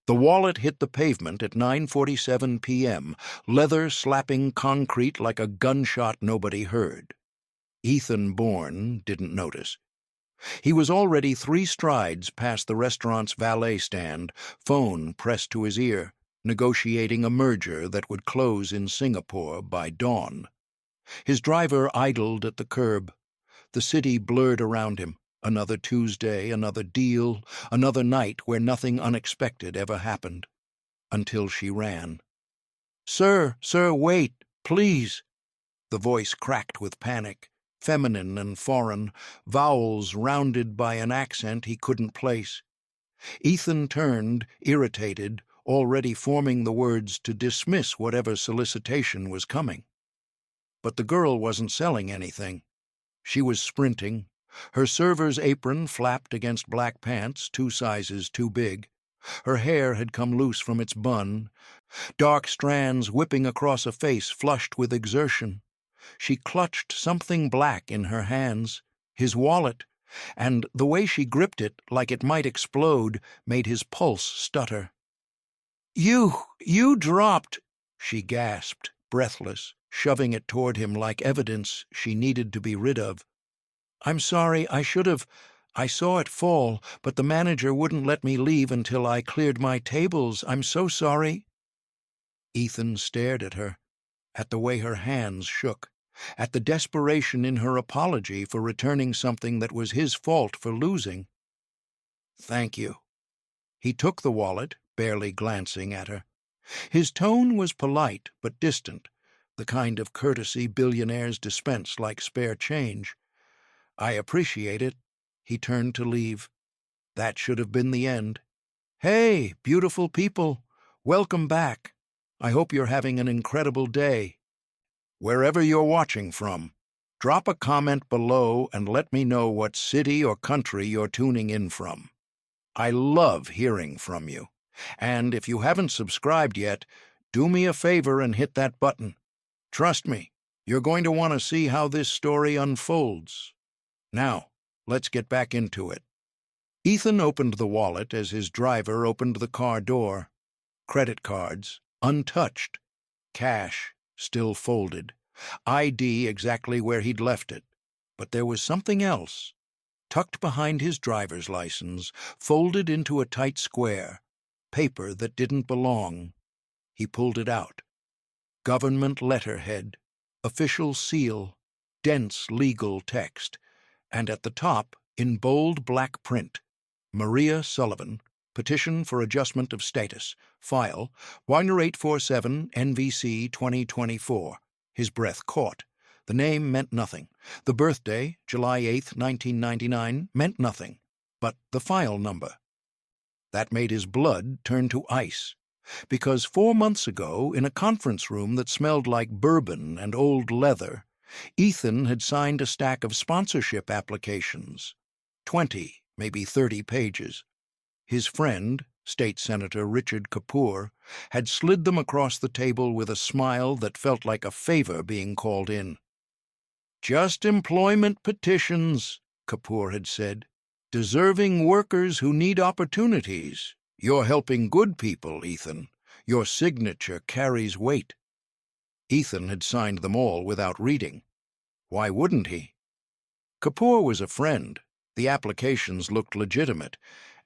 The wallet hit the pavement at 9:47 p.m., leather slapping concrete like a gunshot nobody heard. Ethan Bourne didn't notice. He was already 3 strides past the restaurant's valet stand, phone pressed to his ear, negotiating a merger that would close in Singapore by dawn. His driver idled at the curb. The city blurred around him. Another Tuesday, another deal, another night where nothing unexpected ever happened. Until she ran. "Sir, wait, please." The voice cracked with panic, feminine and foreign, vowels rounded by an accent he couldn't place. Ethan turned, irritated, already forming the words to dismiss whatever solicitation was coming. But the girl wasn't selling anything. She was sprinting. Her server's apron flapped against black pants, 2 sizes too big. Her hair had come loose from its bun, dark strands whipping across a face flushed with exertion. She clutched something black in her hands, his wallet, and the way she gripped it, like it might explode, made his pulse stutter. You dropped," she gasped, breathless, shoving it toward him like evidence she needed to be rid of. "I'm sorry, I should have. I saw it fall, but the manager wouldn't let me leave until I cleared my tables. I'm so sorry." Ethan stared at her, at the way her hands shook, at the desperation in her apology for returning something that was his fault for losing. "Thank you." He took the wallet, barely glancing at her. His tone was polite but distant, the kind of courtesy billionaires dispense like spare change. "I appreciate it." He turned to leave. That should have been the end. "Hey, beautiful people. Welcome back. I hope you're having an incredible day. Wherever you're watching from, drop a comment below and let me know what city or country you're tuning in from. I love hearing from you. And if you haven't subscribed yet, do me a favor and hit that button. Trust me, you're going to want to see how this story unfolds. Now, let's get back into it. Ethan opened the wallet as his driver opened the car door. Credit cards, untouched. Cash, still folded. ID exactly where he'd left it. But there was something else. Tucked behind his driver's license, folded into a tight square. Paper that didn't belong. He pulled it out. Government letterhead. Official seal. Dense legal text. And at the top, in bold black print, Maria Sullivan, petition for adjustment of status, file, Winer 847 NVC 2024. His breath caught. The name meant nothing. The birthday, July 8, 1999, meant nothing. But the file number. That made his blood turn to ice. Because 4 months ago, in a conference room that smelled like bourbon and old leather, Ethan had signed a stack of sponsorship applications. 20, maybe 30 pages. His friend, State Senator Richard Kapoor, had slid them across the table with a smile that felt like a favor being called in. "Just employment petitions," Kapoor had said. "Deserving workers who need opportunities. You're helping good people, Ethan. Your signature carries weight." Ethan had signed them all without reading. Why wouldn't he? Kapoor was a friend. The applications looked legitimate,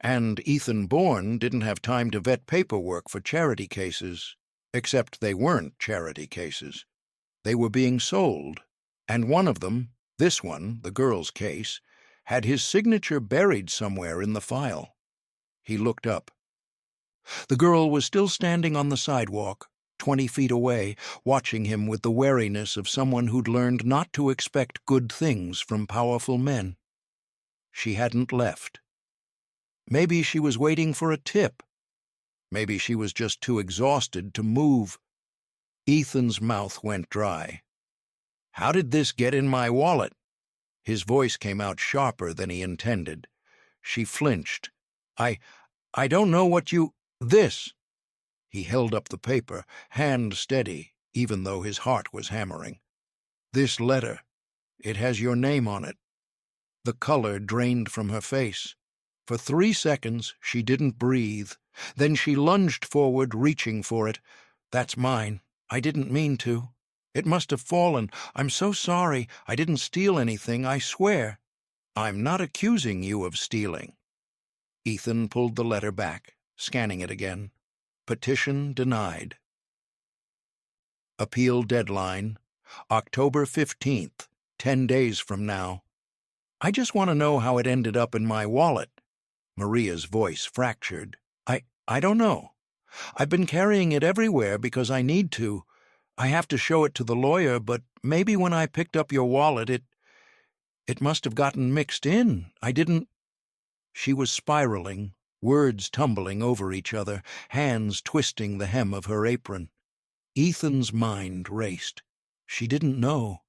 and Ethan Bourne didn't have time to vet paperwork for charity cases, except they weren't charity cases. They were being sold, and one of them, this one, the girl's case, had his signature buried somewhere in the file. He looked up. The girl was still standing on the sidewalk, 20 feet away, watching him with the wariness of someone who'd learned not to expect good things from powerful men. She hadn't left. Maybe she was waiting for a tip. Maybe she was just too exhausted to move. Ethan's mouth went dry. "How did this get in my wallet?" His voice came out sharper than he intended. She flinched. I don't know what you... This." He held up the paper, hand steady, even though his heart was hammering. "This letter. It has your name on it." The color drained from her face. For 3 seconds, she didn't breathe. Then she lunged forward, reaching for it. "That's mine. I didn't mean to. It must have fallen. I'm so sorry. I didn't steal anything, I swear." "I'm not accusing you of stealing." Ethan pulled the letter back, scanning it again. Petition denied. Appeal deadline, October 15th, 10 days from now. "I just want to know how it ended up in my wallet." Maria's voice fractured. I don't know. I've been carrying it everywhere because I need to. I have to show it to the lawyer, but maybe when I picked up your wallet, it must have gotten mixed in. I didn't—" She was spiraling, words tumbling over each other, hands twisting the hem of her apron. Ethan's mind raced. She didn't know.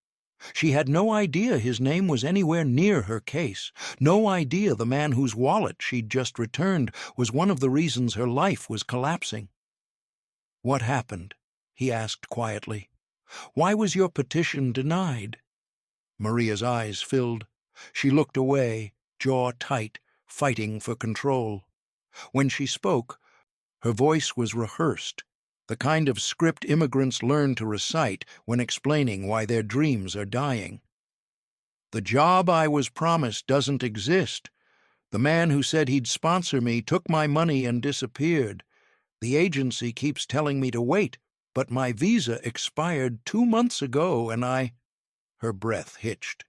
She had no idea his name was anywhere near her case, no idea the man whose wallet she'd just returned was one of the reasons her life was collapsing. "What happened?" he asked quietly. "Why was your petition denied?" Maria's eyes filled. She looked away, jaw tight, fighting for control. When she spoke, her voice was rehearsed, the kind of script immigrants learn to recite when explaining why their dreams are dying. "The job I was promised doesn't exist. The man who said he'd sponsor me took my money and disappeared. The agency keeps telling me to wait, but my visa expired 2 months ago and I—" Her breath hitched.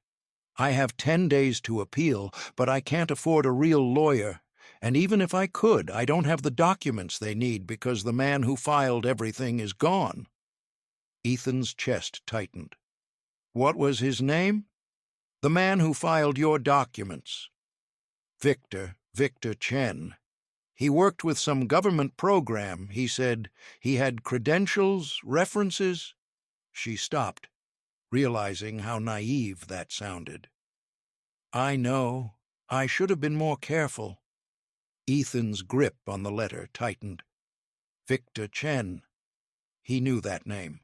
"I have 10 days to appeal, but I can't afford a real lawyer. And even if I could, I don't have the documents they need because the man who filed everything is gone." Ethan's chest tightened. "What was his name?" "The man who filed your documents." Victor Chen. He worked with some government program. He said he had credentials, references." She stopped, realizing how naive that sounded. "I know. I should have been more careful." Ethan's grip on the letter tightened. Victor Chen. He knew that name.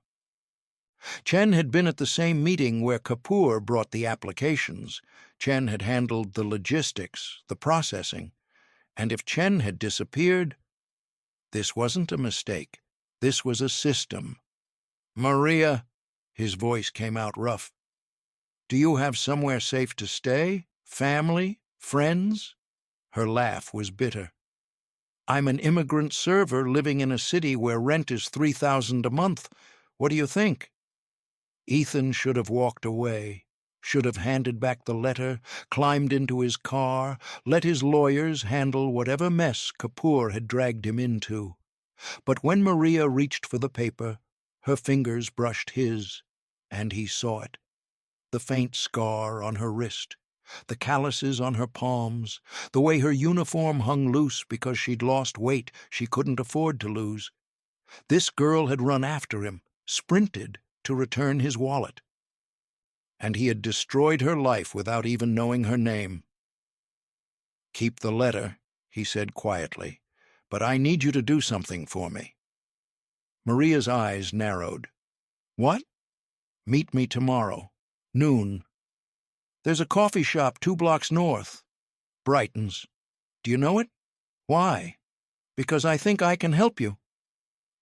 Chen had been at the same meeting where Kapoor brought the applications. Chen had handled the logistics, the processing. And if Chen had disappeared, this wasn't a mistake. This was a system. "Maria," his voice came out rough, "do you have somewhere safe to stay? Family? Friends?" Her laugh was bitter. "I'm an immigrant server living in a city where rent is $3,000 a month. What do you think?" Ethan should have walked away, should have handed back the letter, climbed into his car, let his lawyers handle whatever mess Kapoor had dragged him into. But when Maria reached for the paper, her fingers brushed his, and he saw it. The faint scar on her wrist, the calluses on her palms, the way her uniform hung loose because she'd lost weight she couldn't afford to lose. This girl had run after him, sprinted to return his wallet. And he had destroyed her life without even knowing her name. "Keep the letter," he said quietly, "but I need you to do something for me." Maria's eyes narrowed. "What?" "Meet me tomorrow, noon. There's a coffee shop 2 blocks north. Brighton's. Do you know it?" "Why?" "Because I think I can help you."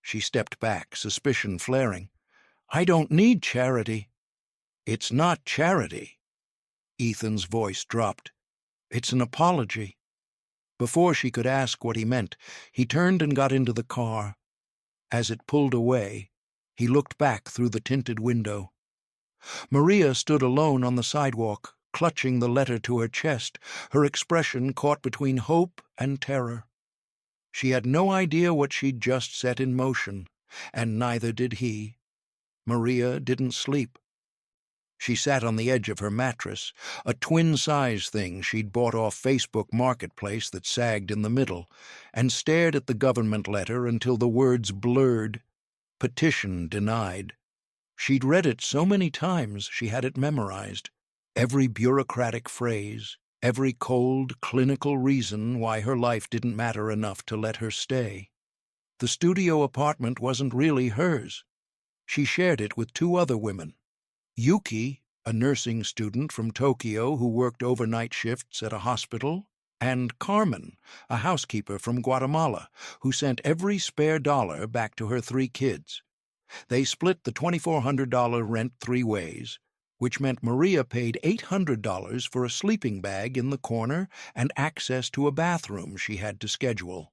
She stepped back, suspicion flaring. "I don't need charity." "It's not charity." Ethan's voice dropped. "It's an apology." Before she could ask what he meant, he turned and got into the car. As it pulled away, he looked back through the tinted window. Maria stood alone on the sidewalk, clutching the letter to her chest, her expression caught between hope and terror. She had no idea what she'd just set in motion, and neither did he. Maria didn't sleep. She sat on the edge of her mattress, a twin-size thing she'd bought off Facebook Marketplace that sagged in the middle, and stared at the government letter until the words blurred. Petition denied. She'd read it so many times she had it memorized. Every bureaucratic phrase, every cold, clinical reason why her life didn't matter enough to let her stay. The studio apartment wasn't really hers. She shared it with 2 other women. Yuki, a nursing student from Tokyo who worked overnight shifts at a hospital, and Carmen, a housekeeper from Guatemala, who sent every spare dollar back to her 3 kids. They split the $2,400 rent 3 ways, which meant Maria paid $800 for a sleeping bag in the corner and access to a bathroom she had to schedule.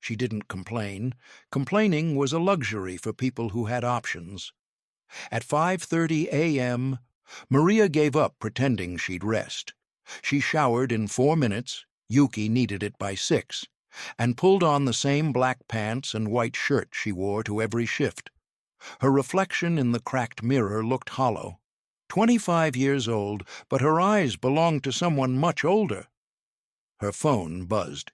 She didn't complain. Complaining was a luxury for people who had options. At 5:30 a.m., Maria gave up pretending she'd rest. She showered in 4 minutes, Yuki needed it by 6, and pulled on the same black pants and white shirt she wore to every shift. Her reflection in the cracked mirror looked hollow. 25 years old, but her eyes belonged to someone much older. Her phone buzzed.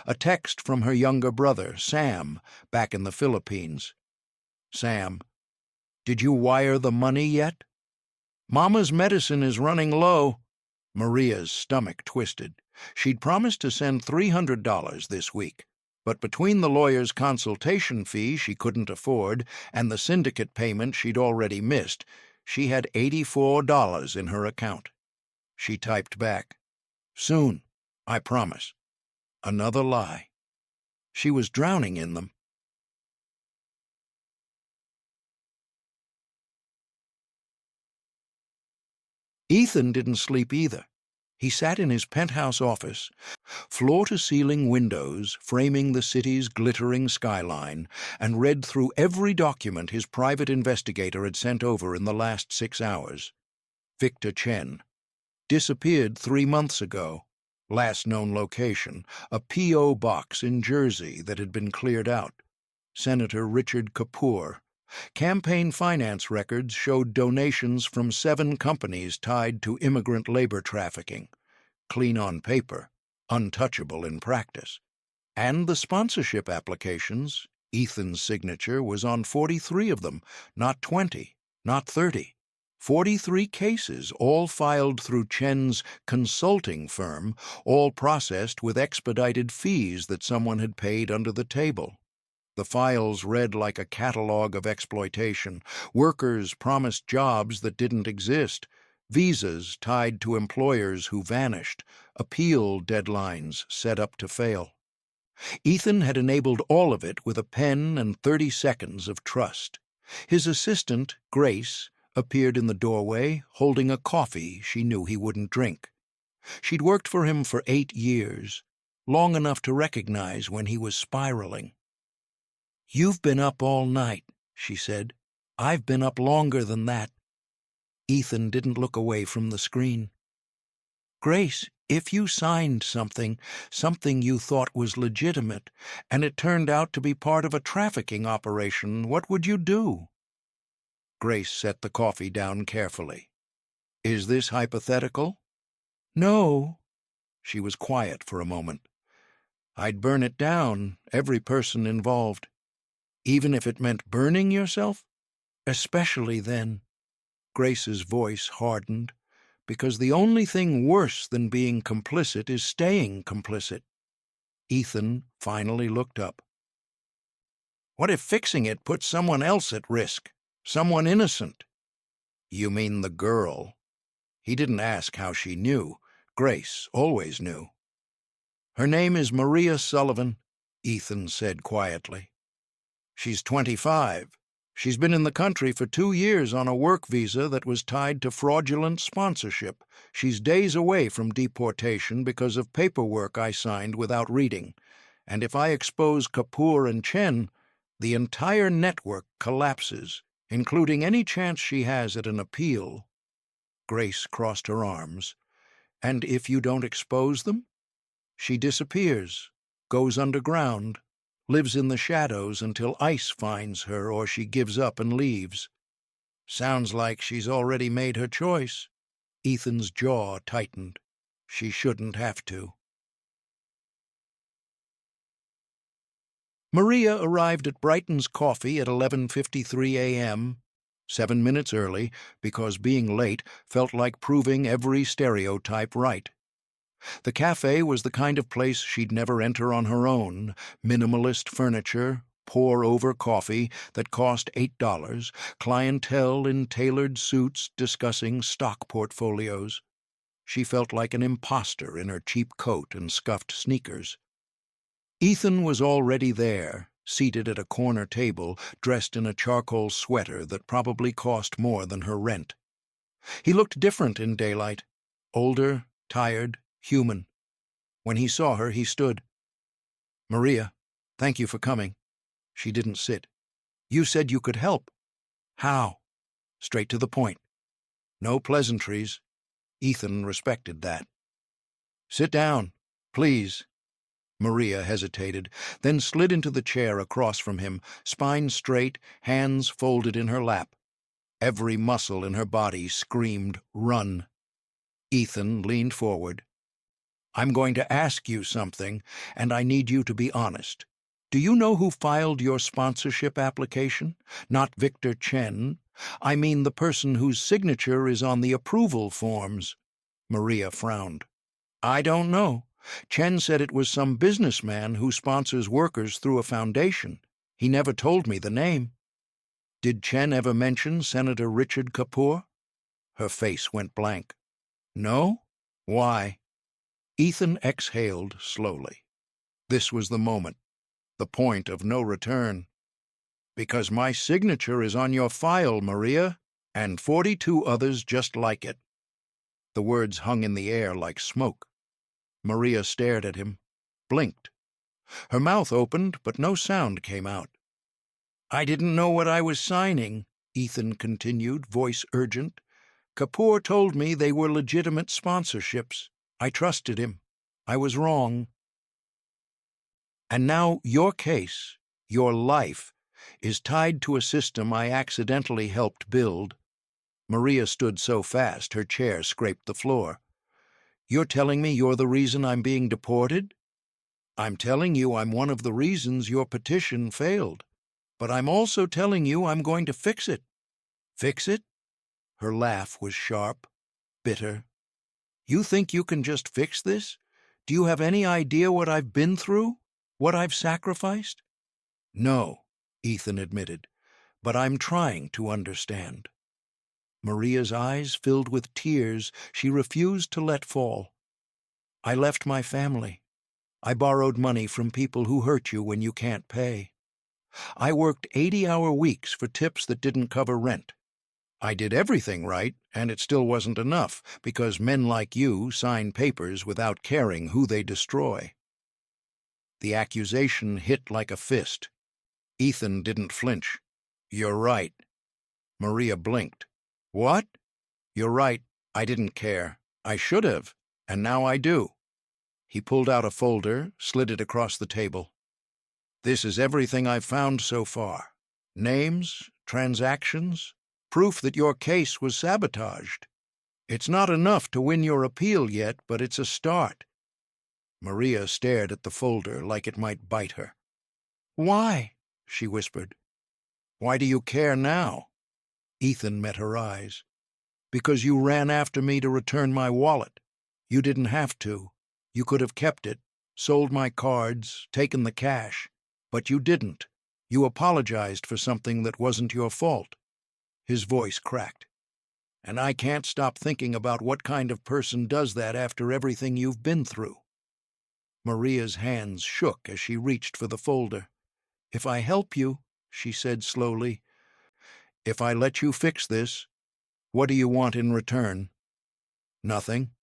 A text from her younger brother, Sam, back in the Philippines. Sam, did you wire the money yet? Mama's medicine is running low. Maria's stomach twisted. She'd promised to send $300 this week, but between the lawyer's consultation fee she couldn't afford and the syndicate payment she'd already missed, she had $84 in her account. She typed back, "Soon, I promise." Another lie. She was drowning in them. Ethan didn't sleep either. He sat in his penthouse office, floor-to-ceiling windows framing the city's glittering skyline, and read through every document his private investigator had sent over in the last 6 hours. Victor Chen. Disappeared 3 months ago. Last known location, a P.O. box in Jersey that had been cleared out. Senator Richard Kapoor. Campaign finance records showed donations from 7 companies tied to immigrant labor trafficking. Clean on paper, untouchable in practice. And the sponsorship applications, Ethan's signature was on 43 of them, not 20, not 30. 43 cases, all filed through Chen's consulting firm, all processed with expedited fees that someone had paid under the table. The files read like a catalog of exploitation. Workers promised jobs that didn't exist, visas tied to employers who vanished, appeal deadlines set up to fail. Ethan had enabled all of it with a pen and 30 seconds of trust. His assistant, Grace, appeared in the doorway, holding a coffee she knew he wouldn't drink. She'd worked for him for 8 years, long enough to recognize when he was spiraling. "You've been up all night," she said. "I've been up longer than that." Ethan didn't look away from the screen. "Grace, if you signed something you thought was legitimate, and it turned out to be part of a trafficking operation, what would you do?" Grace set the coffee down carefully. "Is this hypothetical?" "No." She was quiet for a moment. "I'd burn it down, every person involved. Even if it meant burning yourself? Especially then." Grace's voice hardened, "because the only thing worse than being complicit is staying complicit." Ethan finally looked up. "What if fixing it puts someone else at risk? Someone innocent?" "You mean the girl?" He didn't ask how she knew. Grace always knew. "Her name is Maria Sullivan," Ethan said quietly. "She's 25. She's been in the country for 2 years on a work visa that was tied to fraudulent sponsorship. She's days away from deportation because of paperwork I signed without reading. And if I expose Kapoor and Chen, the entire network collapses, including any chance she has at an appeal." Grace crossed her arms. "And if you don't expose them?" "She disappears, goes underground, lives in the shadows until ICE finds her or she gives up and leaves." "Sounds like she's already made her choice." Ethan's jaw tightened. She shouldn't have to. Maria arrived at Brighton's Coffee at 11:53 a.m., 7 minutes early, because being late felt like proving every stereotype right. The cafe was the kind of place she'd never enter on her own: minimalist furniture, pour-over coffee that cost $8, clientele in tailored suits discussing stock portfolios. She felt like an imposter in her cheap coat and scuffed sneakers. Ethan was already there, seated at a corner table, dressed in a charcoal sweater that probably cost more than her rent. He looked different in daylight, older, tired, human. When he saw her, he stood. "Maria, thank you for coming." She didn't sit. "You said you could help." "How?" "Straight to the point. No pleasantries." Ethan respected that. "Sit down, please." Maria hesitated, then slid into the chair across from him, spine straight, hands folded in her lap. Every muscle in her body screamed, "Run." Ethan leaned forward. "I'm going to ask you something, and I need you to be honest. Do you know who filed your sponsorship application? Not Victor Chen. I mean the person whose signature is on the approval forms." Maria frowned. "I don't know. Chen said it was some businessman who sponsors workers through a foundation. He never told me the name." "Did Chen ever mention Senator Richard Kapoor?" Her face went blank. "No? Why?" Ethan exhaled slowly. This was the moment, the point of no return. "Because my signature is on your file, Maria, and 42 others just like it." The words hung in the air like smoke. Maria stared at him, blinked. Her mouth opened, but no sound came out. "I didn't know what I was signing," Ethan continued, voice urgent. "Kapoor told me they were legitimate sponsorships. I trusted him. I was wrong. And now your case, your life, is tied to a system I accidentally helped build." Maria stood so fast her chair scraped the floor. "You're telling me you're the reason I'm being deported?" "I'm telling you I'm one of the reasons your petition failed. But I'm also telling you I'm going to fix it." "Fix it?" Her laugh was sharp, bitter. "You think you can just fix this? Do you have any idea what I've been through? What I've sacrificed?" "No," Ethan admitted, "but I'm trying to understand." Maria's eyes filled with tears she refused to let fall. "I left my family. I borrowed money from people who hurt you when you can't pay. I worked 80-hour weeks for tips that didn't cover rent. I did everything right, and it still wasn't enough, because men like you sign papers without caring who they destroy." The accusation hit like a fist. Ethan didn't flinch. "You're right." Maria blinked. "What?" "You're right. I didn't care. I should have, and now I do." He pulled out a folder, slid it across the table. "This is everything I've found so far. Names, transactions, proof that your case was sabotaged. It's not enough to win your appeal yet, but it's a start." Maria stared at the folder like it might bite her. "Why?" she whispered. "Why do you care now?" Ethan met her eyes. "Because you ran after me to return my wallet. You didn't have to. You could have kept it, sold my cards, taken the cash. But you didn't. You apologized for something that wasn't your fault." His voice cracked. "And I can't stop thinking about what kind of person does that after everything you've been through." Maria's hands shook as she reached for the folder. "If I help you," she said slowly, "if I let you fix this, what do you want in return?" "Nothing.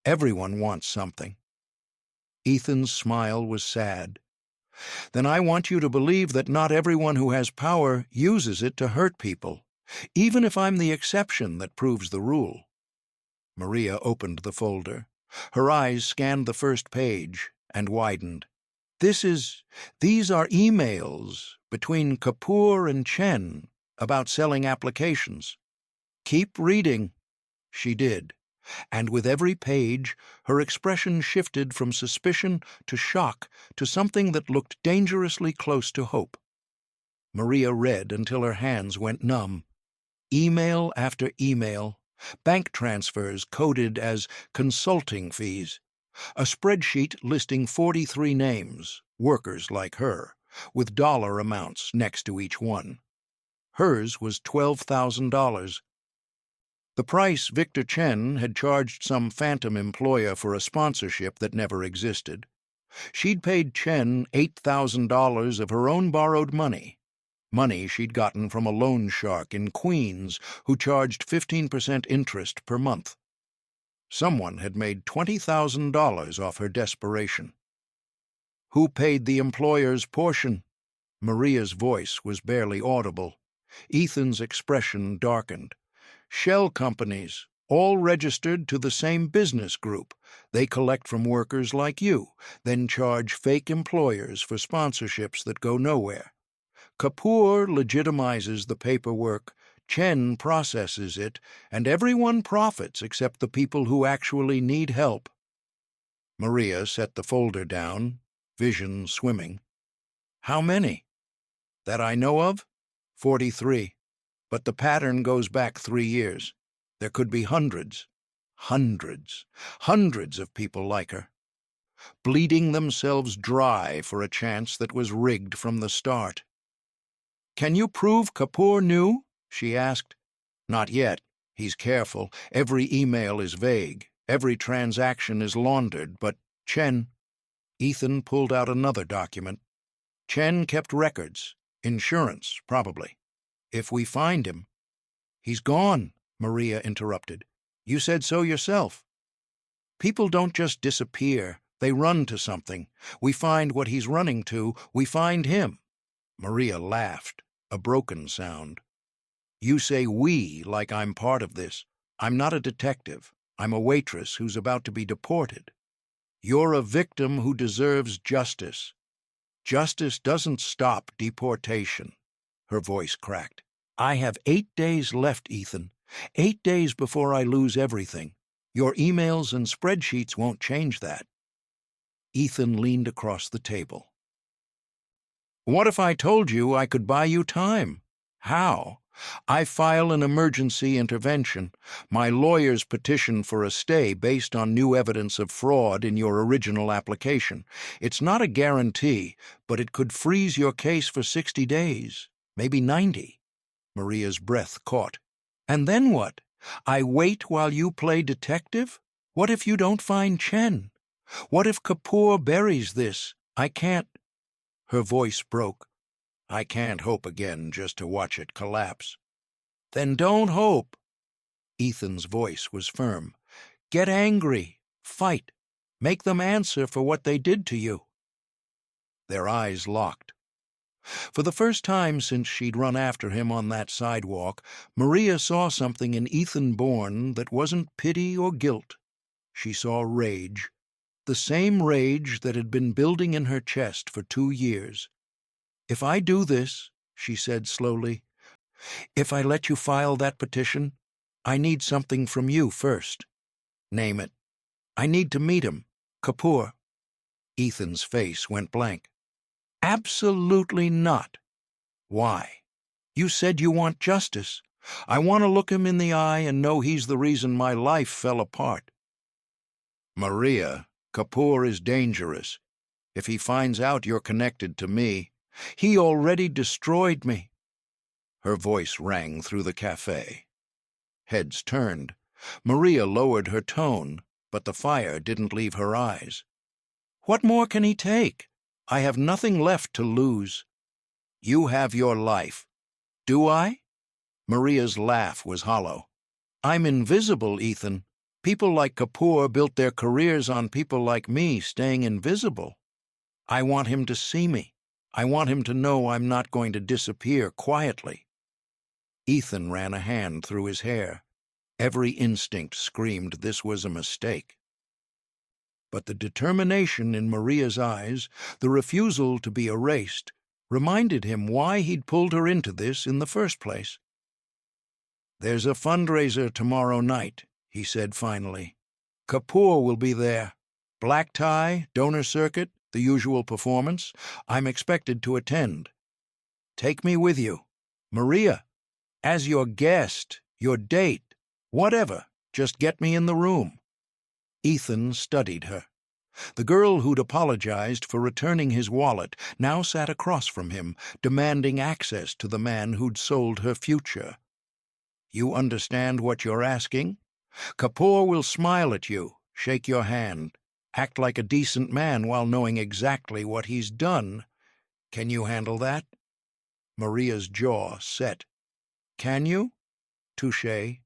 Everyone wants something." Ethan's smile was sad. "Then I want you to believe that not everyone who has power uses it to hurt people, even if I'm the exception that proves the rule." Maria opened the folder. Her eyes scanned the first page and widened. These are emails between Kapoor and Chen about selling applications." "Keep reading." She did, and with every page her expression shifted from suspicion to shock to something that looked dangerously close to hope. Maria read until her hands went numb. Email after email, bank transfers coded as consulting fees, a spreadsheet listing 43 names, workers like her, with dollar amounts next to each one. Hers was $12,000. The price Victor Chen had charged some phantom employer for a sponsorship that never existed. She'd paid Chen $8,000 of her own borrowed money she'd gotten from a loan shark in Queens who charged 15% interest per month. Someone had made $20,000 off her desperation. Who paid the employer's portion? Maria's voice was barely audible. Ethan's expression darkened. Shell companies, all registered to the same business group. They collect from workers like you, then charge fake employers for sponsorships that go nowhere. Kapoor legitimizes the paperwork, Chen processes it, and everyone profits except the people who actually need help. Maria set the folder down, vision swimming. How many? That I know of? 43. But the pattern goes back 3 years. There could be hundreds of people like her, bleeding themselves dry for a chance that was rigged from the start. "Can you prove Kapoor knew?" she asked. "Not yet. He's careful. Every email is vague. Every transaction is laundered. But Chen—" Ethan pulled out another document. "Chen kept records. Insurance, probably. If we find him—" "He's gone," Maria interrupted. "You said so yourself. People don't just disappear. They run to something. We find what he's running to. We find him." Maria laughed, a broken sound. "You say we like I'm part of this. I'm not a detective. I'm a waitress who's about to be deported. You're a victim who deserves justice. Justice doesn't stop deportation." Her voice cracked. "I have 8 days left, Ethan. 8 days before I lose everything. Your emails and spreadsheets won't change that." Ethan leaned across the table. "What if I told you I could buy you time?" "How?" "I file an emergency intervention. My lawyers petition for a stay based on new evidence of fraud in your original application. It's not a guarantee, but it could freeze your case for 60 days, maybe 90. Maria's breath caught. "And then what? I wait while you play detective? What if you don't find Chen? What if Kapoor buries this? I can't—" Her voice broke. "I can't hope again just to watch it collapse." "Then don't hope." Ethan's voice was firm. "Get angry. Fight. Make them answer for what they did to you." Their eyes locked. For the first time since she'd run after him on that sidewalk, Maria saw something in Ethan Bourne that wasn't pity or guilt. She saw rage. The same rage that had been building in her chest for 2 years. "If I do this," she said slowly, "if I let you file that petition, I need something from you first." "Name it." "I need to meet him. Kapoor." Ethan's face went blank. "Absolutely not." "Why?" "You said you want justice. I want to look him in the eye and know he's the reason my life fell apart." "Maria, Kapoor is dangerous. If he finds out you're connected to me—" "He already destroyed me." Her voice rang through the cafe. Heads turned. Maria lowered her tone, but the fire didn't leave her eyes. "What more can he take? I have nothing left to lose." "You have your life." "Do I?" Maria's laugh was hollow. "I'm invisible, Ethan. People like Kapoor built their careers on people like me staying invisible. I want him to see me. I want him to know I'm not going to disappear quietly." Ethan ran a hand through his hair. Every instinct screamed this was a mistake. But the determination in Maria's eyes, the refusal to be erased, reminded him why he'd pulled her into this in the first place. "There's a fundraiser tomorrow night," he said finally. "Kapoor will be there. Black tie, donor circuit, the usual performance. I'm expected to attend. Take me with you. Maria, as your guest, your date, whatever, just get me in the room." Ethan studied her. The girl who'd apologized for returning his wallet now sat across from him, demanding access to the man who'd sold her future. You understand what you're asking? Kapoor will smile at you, shake your hand, act like a decent man while knowing exactly what he's done. Can you handle that?" Maria's jaw set. "Can you?" "Touché."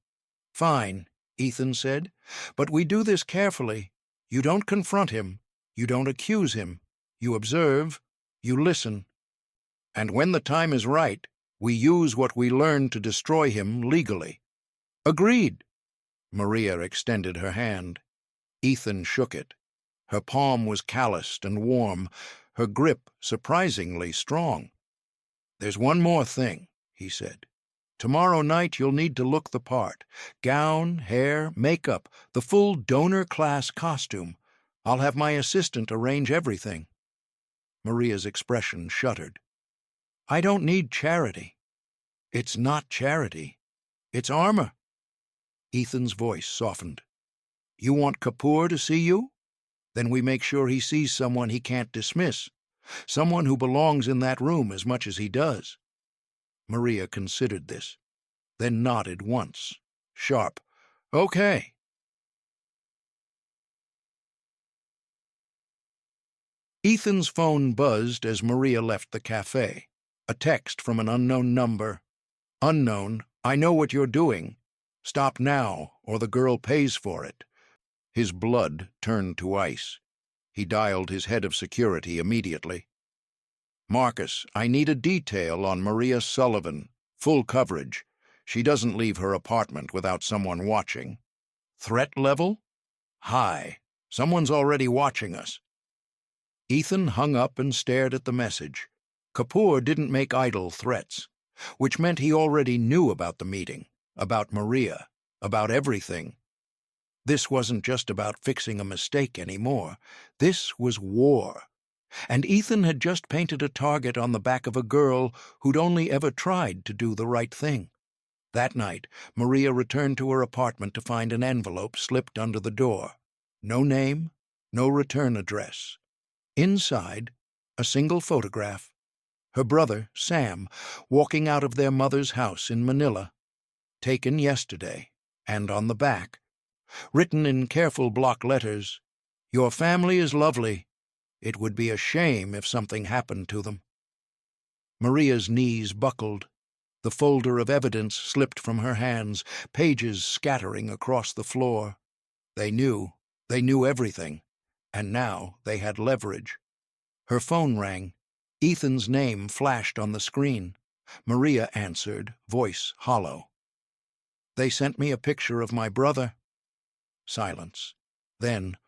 "Fine," Ethan said. "But we do this carefully. You don't confront him. You don't accuse him. You observe. You listen. And when the time is right, we use what we learn to destroy him legally." "Agreed." Maria extended her hand. Ethan shook it. Her palm was calloused and warm, her grip surprisingly strong. "There's one more thing," he said. "Tomorrow night you'll need to look the part. Gown, hair, makeup, the full donor-class costume. I'll have my assistant arrange everything." Maria's expression shuddered. "I don't need charity." "It's not charity. It's armor." Ethan's voice softened. "You want Kapoor to see you? Then we make sure he sees someone he can't dismiss, someone who belongs in that room as much as he does." Maria considered this, then nodded once, sharp. "Okay." Ethan's phone buzzed as Maria left the cafe. A text from an unknown number. "Unknown, I know what you're doing. Stop now, or the girl pays for it." His blood turned to ice. He dialed his head of security immediately. "Marcus, I need a detail on Maria Sullivan. Full coverage. She doesn't leave her apartment without someone watching." "Threat level?" "High. Someone's already watching us." Ethan hung up and stared at the message. Kapoor didn't make idle threats, which meant he already knew about the meeting, about Maria, about everything. This wasn't just about fixing a mistake anymore. This was war. And Ethan had just painted a target on the back of a girl who'd only ever tried to do the right thing. That night, Maria returned to her apartment to find an envelope slipped under the door. No name, no return address. Inside, a single photograph. Her brother, Sam, walking out of their mother's house in Manila. Taken yesterday, and on the back, written in careful block letters, "Your family is lovely. It would be a shame if something happened to them." Maria's knees buckled. The folder of evidence slipped from her hands, pages scattering across the floor. They knew everything, and now they had leverage. Her phone rang. Ethan's name flashed on the screen. Maria answered, voice hollow. "They sent me a picture of my brother." Silence. Then,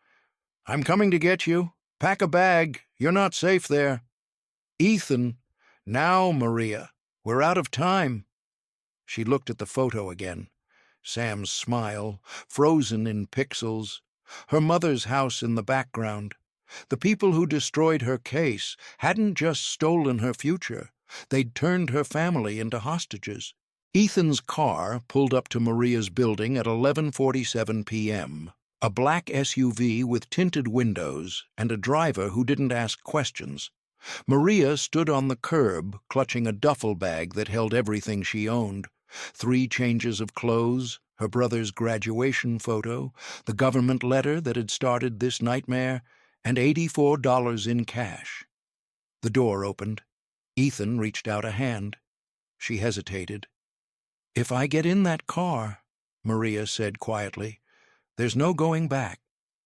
"I'm coming to get you. Pack a bag. You're not safe there." "Ethan." "Now, Maria. We're out of time." She looked at the photo again. Sam's smile, frozen in pixels. Her mother's house in the background. The people who destroyed her case hadn't just stolen her future. They'd turned her family into hostages. Ethan's car pulled up to Maria's building at 11:47 p.m. A black SUV with tinted windows and a driver who didn't ask questions. Maria stood on the curb, clutching a duffel bag that held everything she owned. 3 changes of clothes, her brother's graduation photo, the government letter that had started this nightmare, and $84 in cash. The door opened. Ethan reached out a hand. She hesitated. "If I get in that car," Maria said quietly, "there's no going back.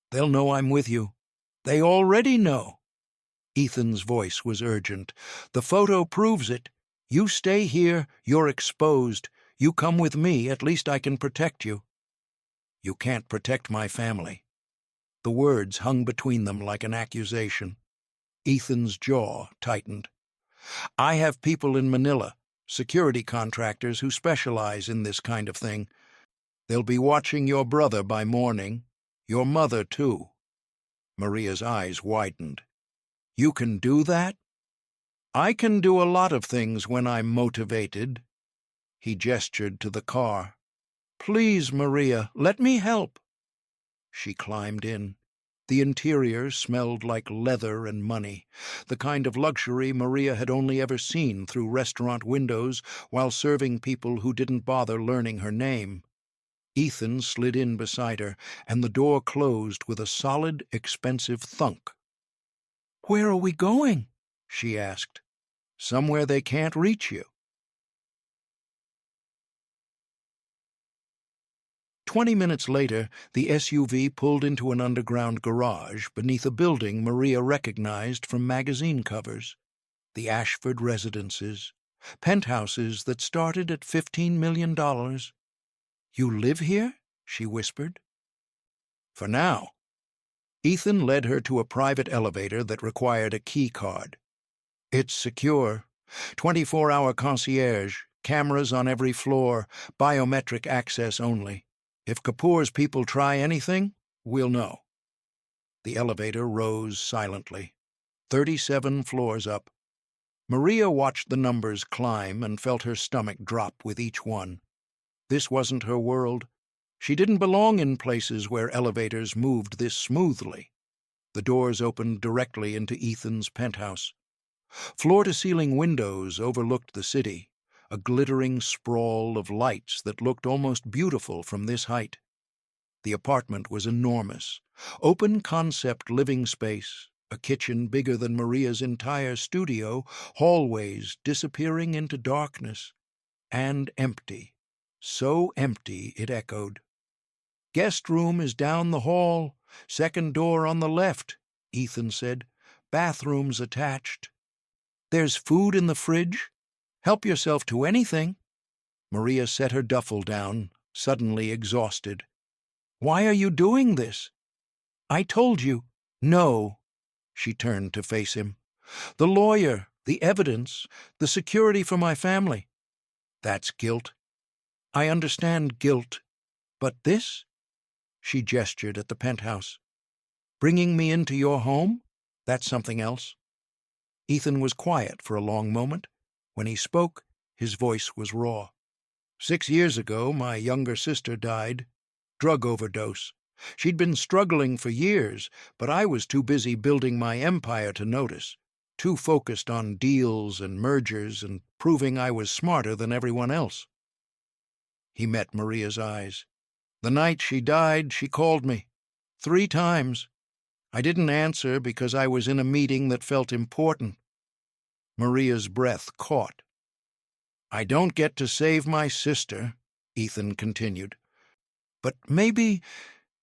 They'll know I'm with you. They already know." Ethan's voice was urgent. "The photo proves it. You stay here, you're exposed. You come with me, at least I can protect you." "You can't protect my family." The words hung between them like an accusation. Ethan's jaw tightened. "I have people in Manila, security contractors who specialize in this kind of thing. They'll be watching your brother by morning. Your mother, too." Maria's eyes widened. "You can do that?" "I can do a lot of things when I'm motivated." He gestured to the car. "Please, Maria, let me help." She climbed in. The interior smelled like leather and money, the kind of luxury Maria had only ever seen through restaurant windows while serving people who didn't bother learning her name. Ethan slid in beside her, and the door closed with a solid, expensive thunk. "Where are we going?" she asked. "Somewhere they can't reach you." 20 minutes later, the SUV pulled into an underground garage beneath a building Maria recognized from magazine covers. The Ashford Residences, penthouses that started at $15 million. "You live here?" she whispered. "For now." Ethan led her to a private elevator that required a key card. "It's secure. 24-hour concierge, cameras on every floor, biometric access only. If Kapoor's people try anything, we'll know." The elevator rose silently. 37 floors up. Maria watched the numbers climb and felt her stomach drop with each one. This wasn't her world. She didn't belong in places where elevators moved this smoothly. The doors opened directly into Ethan's penthouse. Floor-to-ceiling windows overlooked the city, a glittering sprawl of lights that looked almost beautiful from this height. The apartment was enormous, open-concept living space, a kitchen bigger than Maria's entire studio, hallways disappearing into darkness, and empty, so empty it echoed. "Guest room is down the hall, second door on the left," Ethan said. "Bathrooms attached. There's food in the fridge. Help yourself to anything." Maria set her duffel down, suddenly exhausted. "Why are you doing this?" "I told you." "No." She turned to face him. "The lawyer, the evidence, the security for my family." "That's guilt." "I understand guilt. But this?" She gestured at the penthouse. "Bringing me into your home? That's something else." Ethan was quiet for a long moment. When he spoke, his voice was raw. 6 years ago, my younger sister died. Drug overdose. She'd been struggling for years, but I was too busy building my empire to notice, too focused on deals and mergers and proving I was smarter than everyone else." He met Maria's eyes. "The night she died, she called me. 3 times. I didn't answer because I was in a meeting that felt important." Maria's breath caught. "I don't get to save my sister," Ethan continued. "But maybe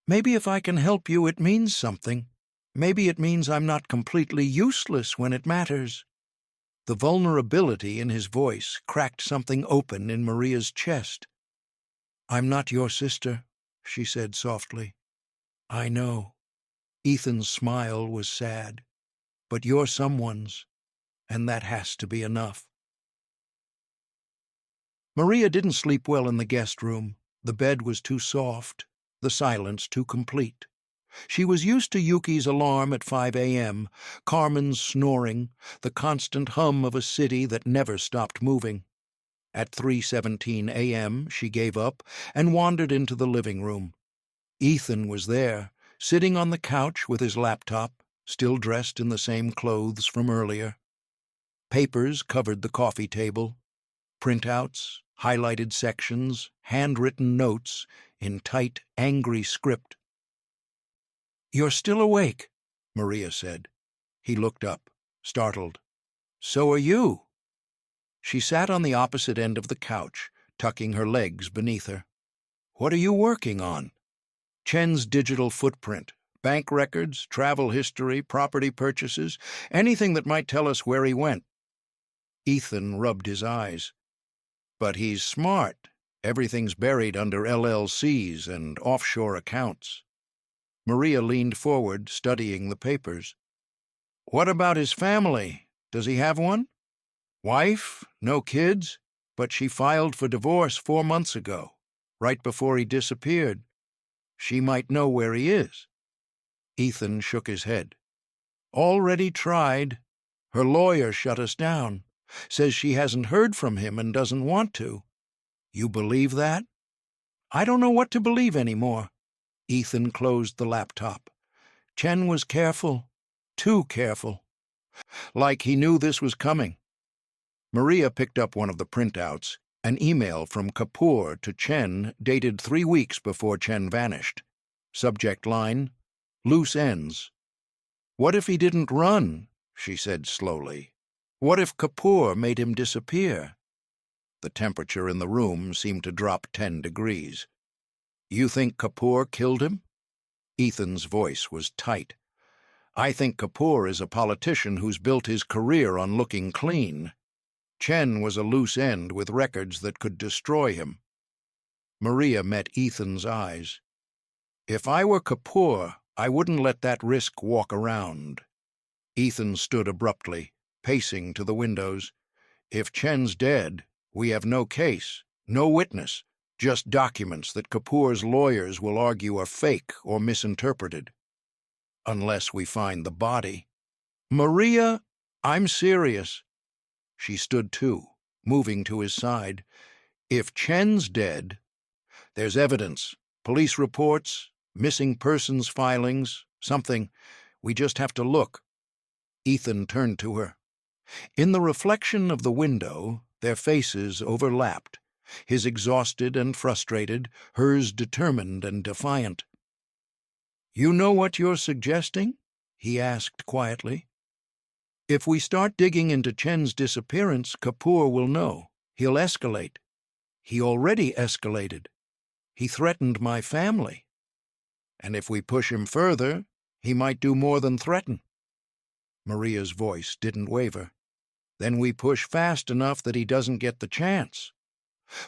if I can help you, it means something. Maybe it means I'm not completely useless when it matters." The vulnerability in his voice cracked something open in Maria's chest. "I'm not your sister," she said softly. "I know." Ethan's smile was sad. "But you're someone's, and that has to be enough." Maria didn't sleep well in the guest room. The bed was too soft, the silence too complete. She was used to Yuki's alarm at 5 a.m., Carmen's snoring, the constant hum of a city that never stopped moving. At 3:17 a.m. she gave up and wandered into the living room. Ethan was there, sitting on the couch with his laptop, still dressed in the same clothes from earlier. Papers covered the coffee table. Printouts, highlighted sections, handwritten notes in tight, angry script. "You're still awake," Maria said. He looked up, startled. "So are you." She sat on the opposite end of the couch, tucking her legs beneath her. "What are you working on?" "Chen's digital footprint. Bank records, travel history, property purchases, anything that might tell us where he went." Ethan rubbed his eyes. "But he's smart. Everything's buried under LLCs and offshore accounts." Maria leaned forward, studying the papers. "What about his family? Does he have one?" "Wife, no kids, but she filed for divorce 4 months ago, right before he disappeared. She might know where he is." Ethan shook his head. "Already tried. Her lawyer shut us down. Says she hasn't heard from him and doesn't want to." "You believe that?" "I don't know what to believe anymore." Ethan closed the laptop. Chen was careful, too careful, like he knew this was coming. Maria picked up one of the printouts, an email from Kapoor to Chen dated 3 weeks before Chen vanished. Subject line, "Loose ends." "What if he didn't run?" she said slowly. "What if Kapoor made him disappear?" The temperature in the room seemed to drop 10 degrees. "You think Kapoor killed him?" Ethan's voice was tight. "I think Kapoor is a politician who's built his career on looking clean. Chen was a loose end with records that could destroy him." Maria met Ethan's eyes. "If I were Kapoor, I wouldn't let that risk walk around." Ethan stood abruptly, pacing to the windows. "If Chen's dead, we have no case, no witness, just documents that Kapoor's lawyers will argue are fake or misinterpreted. Unless we find the body." "Maria, I'm serious." She stood too, moving to his side. "If Chen's dead, there's evidence, police reports, missing persons filings, something. We just have to look." Ethan turned to her. In the reflection of the window, their faces overlapped, his exhausted and frustrated, hers determined and defiant. "You know what you're suggesting?" he asked quietly. "If we start digging into Chen's disappearance, Kapoor will know. He'll escalate. He already escalated. He threatened my family. And if we push him further, he might do more than threaten." Maria's voice didn't waver. "Then we push fast enough that he doesn't get the chance."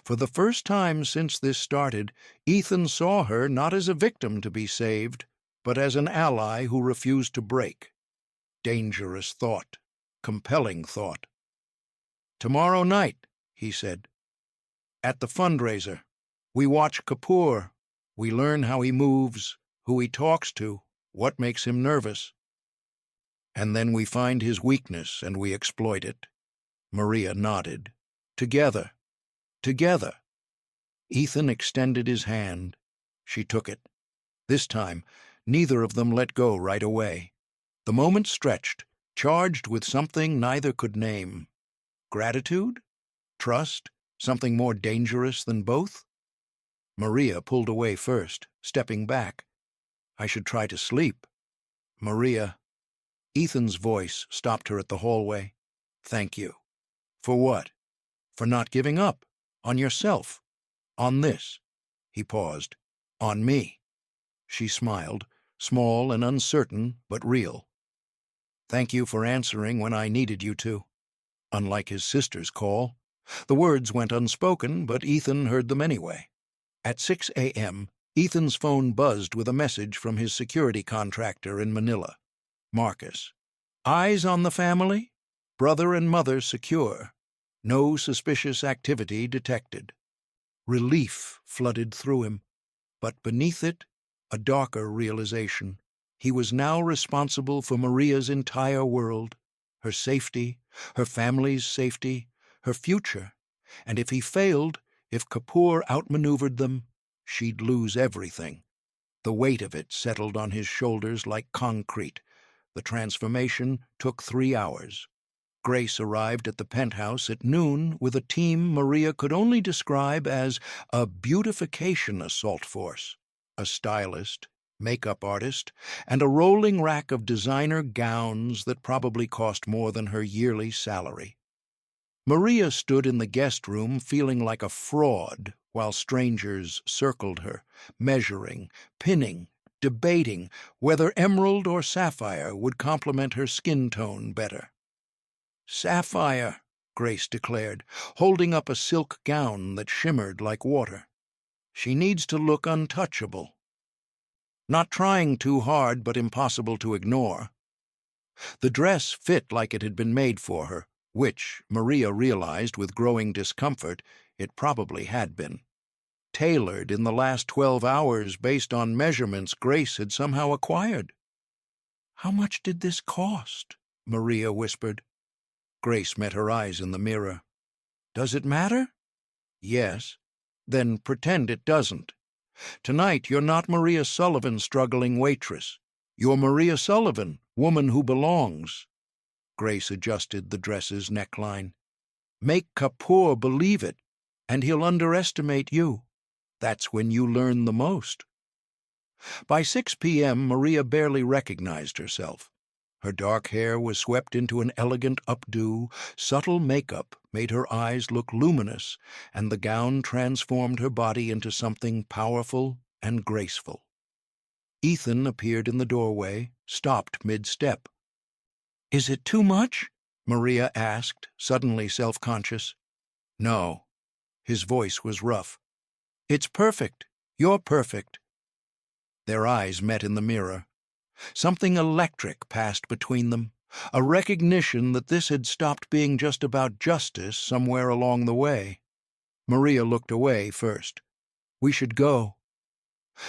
For the first time since this started, Ethan saw her not as a victim to be saved, but as an ally who refused to break. Dangerous thought, compelling thought. "Tomorrow night," he said. "At the fundraiser. We watch Kapoor. We learn how he moves, who he talks to, what makes him nervous. And then we find his weakness and we exploit it." Maria nodded. "Together. Together." Ethan extended his hand. She took it. This time, neither of them let go right away. The moment stretched, charged with something neither could name. Gratitude? Trust? Something more dangerous than both? Maria pulled away first, stepping back. "I should try to sleep." "Maria." Ethan's voice stopped her at the hallway. "Thank you." "For what?" "For not giving up. On yourself. On this." He paused. "On me." She smiled, small and uncertain, but real. "Thank you for answering when I needed you to." Unlike his sister's call. The words went unspoken, but Ethan heard them anyway. At 6 a.m., Ethan's phone buzzed with a message from his security contractor in Manila. Marcus. "Eyes on the family? Brother and mother secure. No suspicious activity detected." Relief flooded through him, but beneath it, a darker realization. He was now responsible for Maria's entire world, her safety, her family's safety, her future, and if he failed, if Kapoor outmaneuvered them, she'd lose everything. The weight of it settled on his shoulders like concrete. The transformation took 3 hours. Grace arrived at the penthouse at noon with a team Maria could only describe as a beautification assault force, a stylist, makeup artist, and a rolling rack of designer gowns that probably cost more than her yearly salary. Maria stood in the guest room feeling like a fraud while strangers circled her, measuring, pinning, debating whether emerald or sapphire would complement her skin tone better. "Sapphire," Grace declared, holding up a silk gown that shimmered like water. "She needs to look untouchable. Not trying too hard, but impossible to ignore." The dress fit like it had been made for her, which, Maria realized with growing discomfort, it probably had been. Tailored in the last 12 hours based on measurements Grace had somehow acquired. "How much did this cost?" Maria whispered. Grace met her eyes in the mirror. "Does it matter?" "Yes." "Then pretend it doesn't. Tonight you're not Maria Sullivan struggling waitress. "You're Maria Sullivan, woman who belongs." Grace adjusted the dress's neckline. "Make Kapoor believe it, and he'll underestimate you. That's when you learn the most." By 6 p.m., Maria barely recognized herself. Her dark hair was swept into an elegant updo, subtle makeup made her eyes look luminous, and the gown transformed her body into something powerful and graceful. Ethan appeared in the doorway, stopped mid-step. "Is it too much?" Maria asked, suddenly self-conscious. "No." His voice was rough. "It's perfect. You're perfect." Their eyes met in the mirror. Something electric passed between them, a recognition that this had stopped being just about justice somewhere along the way. Maria looked away first. "We should go."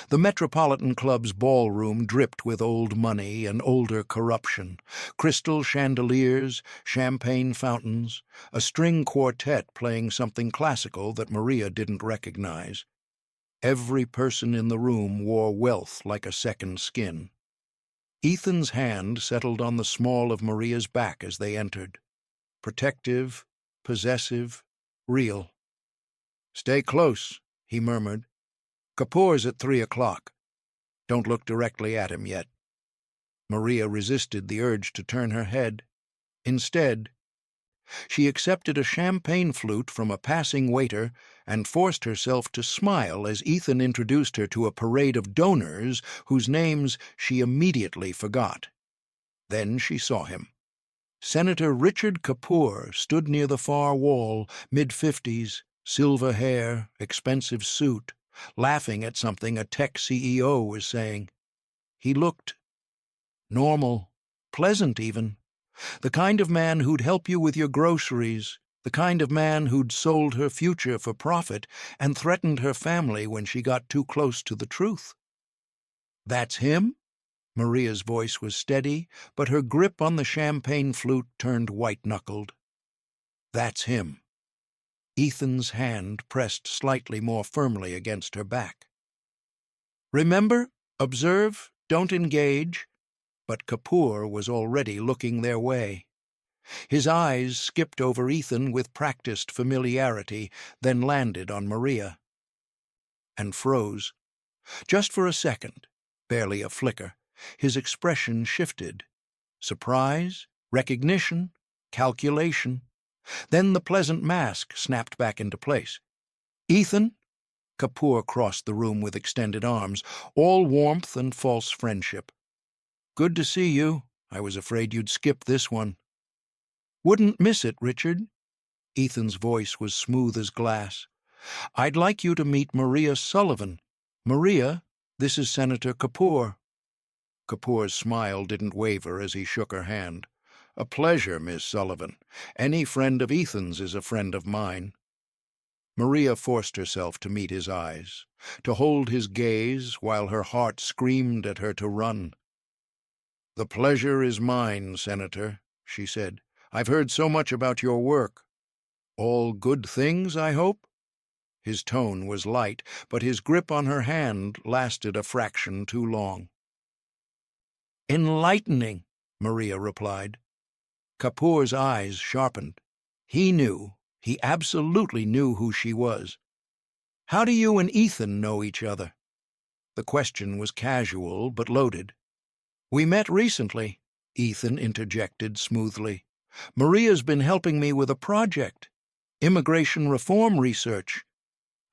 The Metropolitan Club's ballroom dripped with old money and older corruption, crystal chandeliers, champagne fountains, a string quartet playing something classical that Maria didn't recognize. Every person in the room wore wealth like a second skin. Ethan's hand settled on the small of Maria's back as they entered. Protective, possessive, real. "Stay close," he murmured. "Kapoor's at 3 o'clock. Don't look directly at him yet." Maria resisted the urge to turn her head. Instead, she accepted a champagne flute from a passing waiter and forced herself to smile as Ethan introduced her to a parade of donors whose names she immediately forgot. Then she saw him. Senator Richard Kapoor stood near the far wall, mid-50s, silver hair, expensive suit, laughing at something a tech CEO was saying. He looked normal, pleasant even. The kind of man who'd help you with your groceries, the kind of man who'd sold her future for profit and threatened her family when she got too close to the truth. "That's him?" Maria's voice was steady, but her grip on the champagne flute turned white-knuckled. "That's him." Ethan's hand pressed slightly more firmly against her back. "Remember, observe, don't engage." But Kapoor was already looking their way. His eyes skipped over Ethan with practiced familiarity, then landed on Maria. And froze. Just for a second, barely a flicker, his expression shifted. Surprise, recognition, calculation. Then the pleasant mask snapped back into place. "Ethan?" Kapoor crossed the room with extended arms, all warmth and false friendship. "Good to see you. I was afraid you'd skip this one." "Wouldn't miss it, Richard." Ethan's voice was smooth as glass. "I'd like you to meet Maria Sullivan. Maria, this is Senator Kapoor." Kapoor's smile didn't waver as he shook her hand. "A pleasure, Miss Sullivan. Any friend of Ethan's is a friend of mine." Maria forced herself to meet his eyes, to hold his gaze while her heart screamed at her to run. "The pleasure is mine, Senator," she said. "I've heard so much about your work. All good things, I hope?" His tone was light, but his grip on her hand lasted a fraction too long. "Enlightening," Maria replied. Kapoor's eyes sharpened. He knew, he absolutely knew who she was. "How do you and Ethan know each other?" The question was casual but loaded. "We met recently," Ethan interjected smoothly. "Maria's been helping me with a project. Immigration reform research."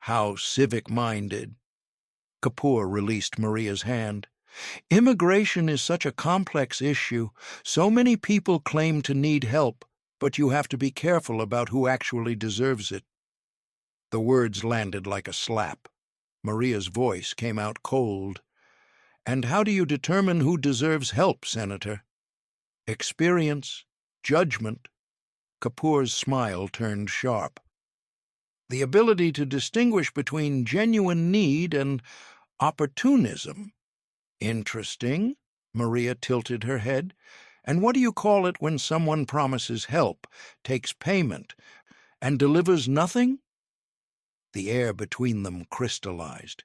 How civic-minded. Kapoor released Maria's hand. "Immigration is such a complex issue. So many people claim to need help, but you have to be careful about who actually deserves it." The words landed like a slap. Maria's voice came out cold. "And how do you determine who deserves help, Senator?" "Experience, judgment." Kapoor's smile turned sharp. "The ability to distinguish between genuine need and opportunism." "Interesting." Maria tilted her head. "And what do you call it when someone promises help, takes payment, and delivers nothing?" The air between them crystallized.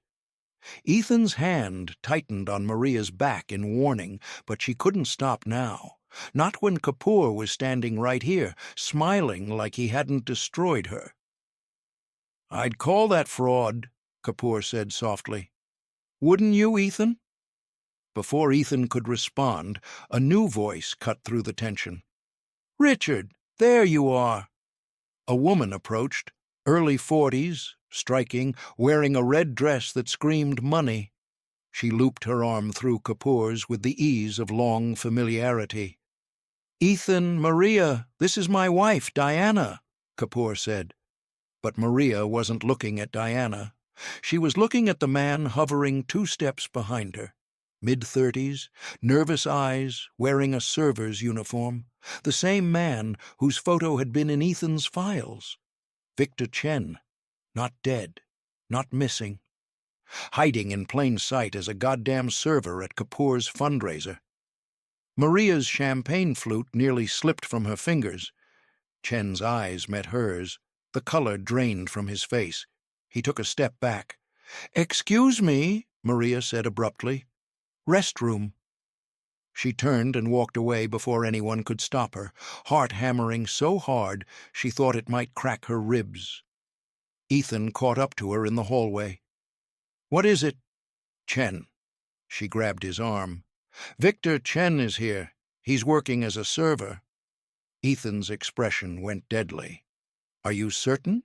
Ethan's hand tightened on Maria's back in warning, but she couldn't stop now. Not when Kapoor was standing right here, smiling like he hadn't destroyed her. "I'd call that fraud," Kapoor said softly. "Wouldn't you, Ethan?" Before Ethan could respond, a new voice cut through the tension. "Richard, there you are." A woman approached, early 40s, striking, wearing a red dress that screamed money. She looped her arm through Kapoor's with the ease of long familiarity. "Ethan, Maria, this is my wife, Diana," Kapoor said. But Maria wasn't looking at Diana. She was looking at the man hovering 2 steps behind her. Mid-30s, nervous eyes, wearing a server's uniform. The same man whose photo had been in Ethan's files. Victor Chen. Not dead. Not missing. Hiding in plain sight as a goddamn server at Kapoor's fundraiser. Maria's champagne flute nearly slipped from her fingers. Chen's eyes met hers. The color drained from his face. He took a step back. "Excuse me," Maria said abruptly. "Restroom." She turned and walked away before anyone could stop her, heart hammering so hard she thought it might crack her ribs. Ethan caught up to her in the hallway. "What is it?" "Chen." She grabbed his arm. "Victor Chen is here. He's working as a server." Ethan's expression went deadly. "Are you certain?"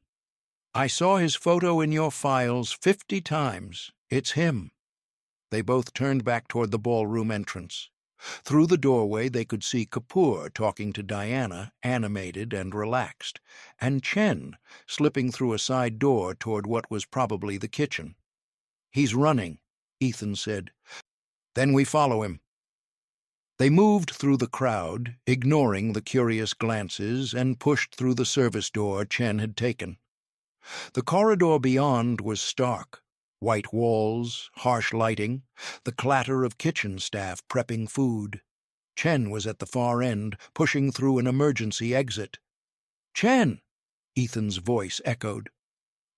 "I saw his photo in your files 50 times. It's him." They both turned back toward the ballroom entrance. Through the doorway they could see Kapoor talking to Diana, animated and relaxed, and Chen slipping through a side door toward what was probably the kitchen. "He's running," Ethan said. "Then we follow him." They moved through the crowd, ignoring the curious glances, and pushed through the service door Chen had taken. The corridor beyond was stark. White walls, harsh lighting, the clatter of kitchen staff prepping food. Chen was at the far end, pushing through an emergency exit. "Chen!" Ethan's voice echoed.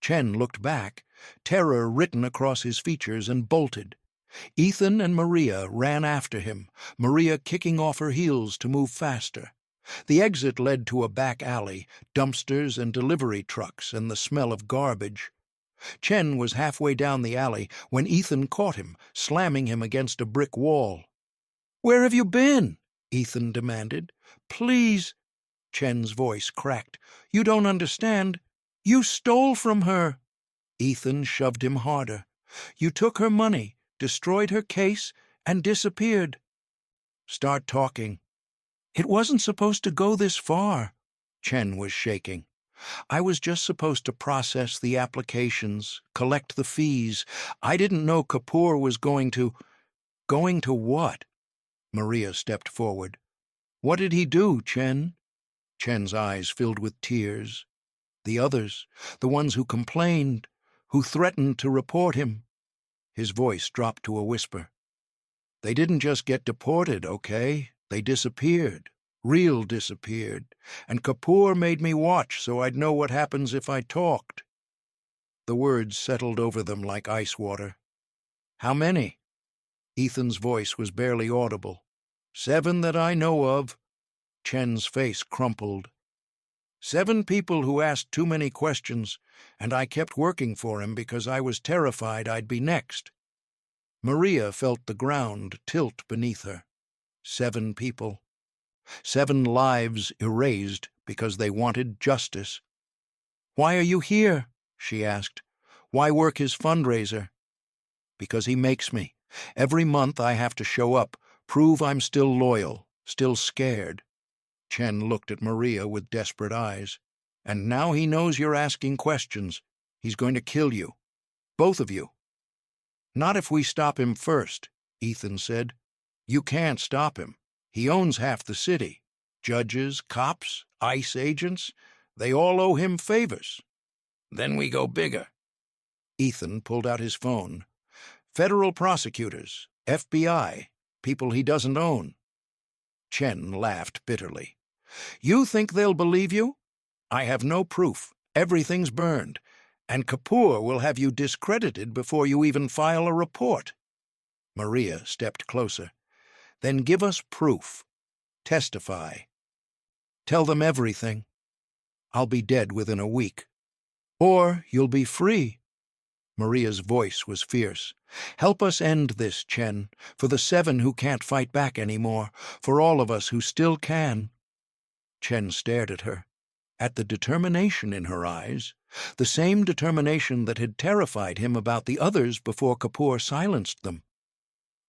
Chen looked back, terror written across his features, and bolted. Ethan and Maria ran after him, Maria kicking off her heels to move faster. The exit led to a back alley, dumpsters and delivery trucks, and the smell of garbage. Chen was halfway down the alley when Ethan caught him, slamming him against a brick wall. "Where have you been?" Ethan demanded. "Please." Chen's voice cracked. "You don't understand. You stole from her." Ethan shoved him harder. "You took her money, destroyed her case, and disappeared." "Start talking." "It wasn't supposed to go this far." Chen was shaking. "I was just supposed to process the applications, collect the fees. I didn't know Kapoor was going to—" "Going to what?" Maria stepped forward. "What did he do, Chen?" Chen's eyes filled with tears. "The others, the ones who complained, who threatened to report him." His voice dropped to a whisper. "They didn't just get deported, okay? They disappeared. Real disappeared. And Kapoor made me watch so I'd know what happens if I talked." The words settled over them like ice water. "How many?" Ethan's voice was barely audible. "7 that I know of." Chen's face crumpled. 7 people who asked too many questions, and I kept working for him because I was terrified I'd be next." Maria felt the ground tilt beneath her. 7 people. 7 lives erased because they wanted justice. "Why are you here?" she asked. "Why work his fundraiser?" "Because he makes me. Every month I have to show up, prove I'm still loyal, still scared." Chen looked at Maria with desperate eyes. "And now he knows you're asking questions. He's going to kill you. Both of you." "Not if we stop him first," Ethan said. "You can't stop him. He owns half the city. Judges, cops, ICE agents, they all owe him favors." "Then we go bigger." Ethan pulled out his phone. "Federal prosecutors, FBI, people he doesn't own." Chen laughed bitterly. "You think they'll believe you? I have no proof. Everything's burned. And Kapoor will have you discredited before you even file a report." Maria stepped closer. "Then give us proof. Testify. Tell them everything. I'll be dead within a week. Or you'll be free." Maria's voice was fierce. "Help us end this, Chen, for the 7 who can't fight back anymore, for all of us who still can." Chen stared at her, at the determination in her eyes, the same determination that had terrified him about the others before Kapoor silenced them.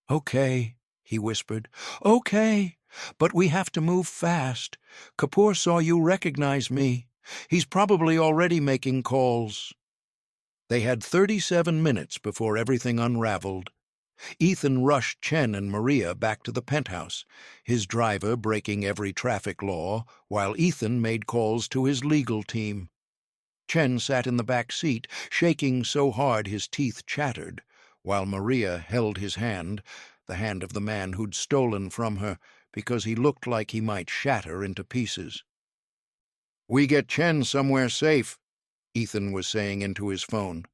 "Okay," he whispered. "Okay, but we have to move fast. Kapoor saw you recognize me. He's probably already making calls." They had 37 minutes before everything unraveled. Ethan rushed Chen and Maria back to the penthouse, his driver breaking every traffic law, while Ethan made calls to his legal team. Chen sat in the back seat, shaking so hard his teeth chattered, while Maria held his hand, the hand of the man who'd stolen from her, because he looked like he might shatter into pieces. "We get Chen somewhere safe," Ethan was saying into his phone.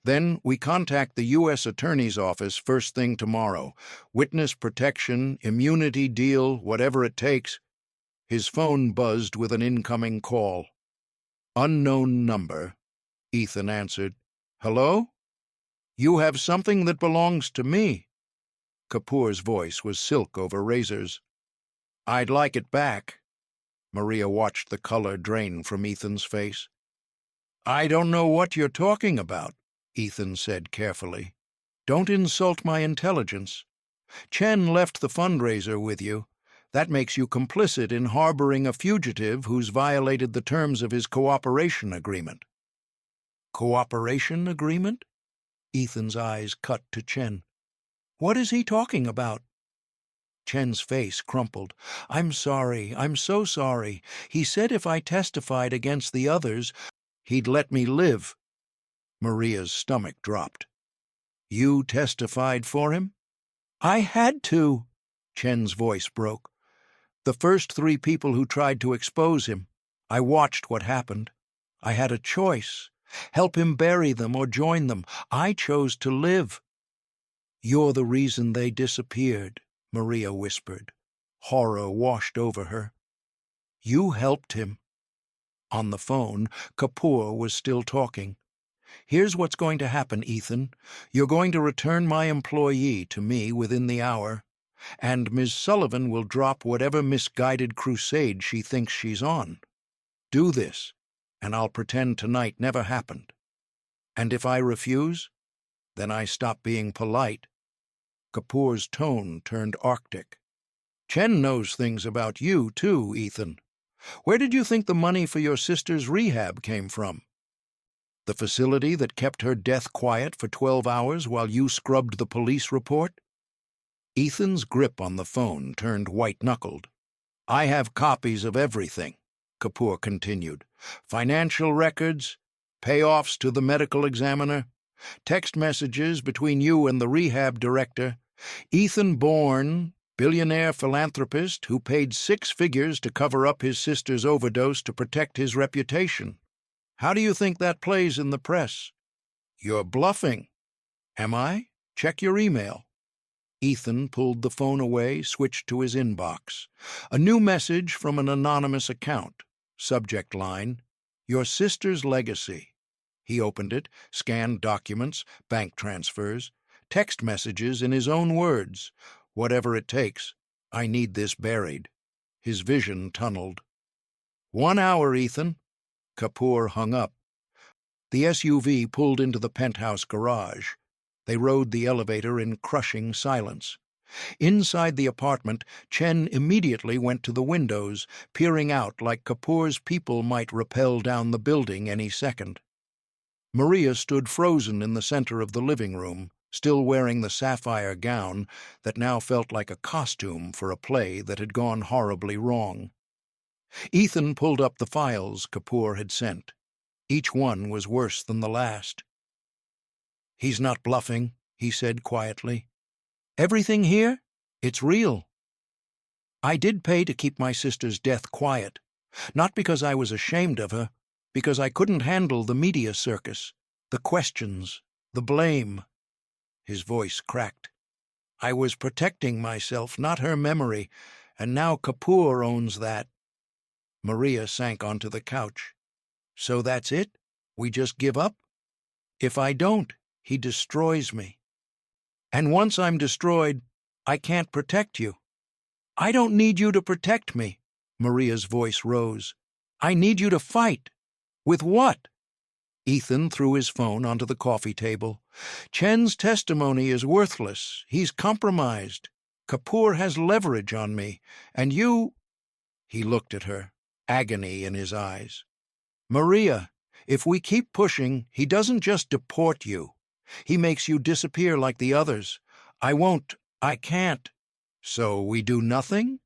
"Then we contact the U.S. Attorney's Office first thing tomorrow. Witness protection, immunity deal, whatever it takes." His phone buzzed with an incoming call. "Unknown number," Ethan answered. "Hello? You have something that belongs to me." Kapoor's voice was silk over razors. "I'd like it back." Maria watched the color drain from Ethan's face. "I don't know what you're talking about," Ethan said carefully. "Don't insult my intelligence. Chen left the fundraiser with you. That makes you complicit in harboring a fugitive who's violated the terms of his cooperation agreement." "Cooperation agreement?" Ethan's eyes cut to Chen. "What is he talking about?" Chen's face crumpled. "I'm sorry. I'm so sorry. He said if I testified against the others, he'd let me live." Maria's stomach dropped. "You testified for him?" "I had to." Chen's voice broke. "The first 3 people who tried to expose him. I watched what happened. I had a choice. Help him bury them or join them. I chose to live." "You're the reason they disappeared," Maria whispered. Horror washed over her. "You helped him." On the phone, Kapoor was still talking. "Here's what's going to happen, Ethan. You're going to return my employee to me within the hour, and Ms. Sullivan will drop whatever misguided crusade she thinks she's on. Do this, and I'll pretend tonight never happened. And if I refuse, then I stop being polite." Kapoor's tone turned arctic. "Chen knows things about you, too, Ethan. Where did you think the money for your sister's rehab came from? The facility that kept her death quiet for 12 hours while you scrubbed the police report?" Ethan's grip on the phone turned white-knuckled. "I have copies of everything," Kapoor continued. "Financial records, payoffs to the medical examiner, text messages between you and the rehab director, Ethan Bourne, billionaire philanthropist who paid 6 figures to cover up his sister's overdose to protect his reputation. How do you think that plays in the press?" "You're bluffing." "Am I? Check your email." Ethan pulled the phone away, switched to his inbox. A new message from an anonymous account. Subject line, "Your sister's legacy." He opened it, scanned documents, bank transfers, text messages in his own words. "Whatever it takes. I need this buried." His vision tunneled. "1 hour, Ethan." Kapoor hung up. The SUV pulled into the penthouse garage. They rode the elevator in crushing silence. Inside the apartment, Chen immediately went to the windows, peering out like Kapoor's people might rappel down the building any second. Maria stood frozen in the center of the living room, still wearing the sapphire gown that now felt like a costume for a play that had gone horribly wrong. Ethan pulled up the files Kapoor had sent. Each one was worse than the last. "He's not bluffing," he said quietly. "Everything here? It's real. I did pay to keep my sister's death quiet, not because I was ashamed of her, because I couldn't handle the media circus. The questions, the blame. His voice cracked. I was protecting myself, not her memory, and now Kapoor owns that. Maria sank onto the couch. So that's it? We just give up? If I don't, he destroys me. And once I'm destroyed, I can't protect you. I don't need you to protect me. Maria's voice rose. I need you to fight. With what? Ethan threw his phone onto the coffee table. Chen's testimony is worthless. He's compromised. Kapoor has leverage on me. And you— He looked at her, agony in his eyes. Maria, if we keep pushing, he doesn't just deport you. He makes you disappear like the others. I can't. So we do nothing?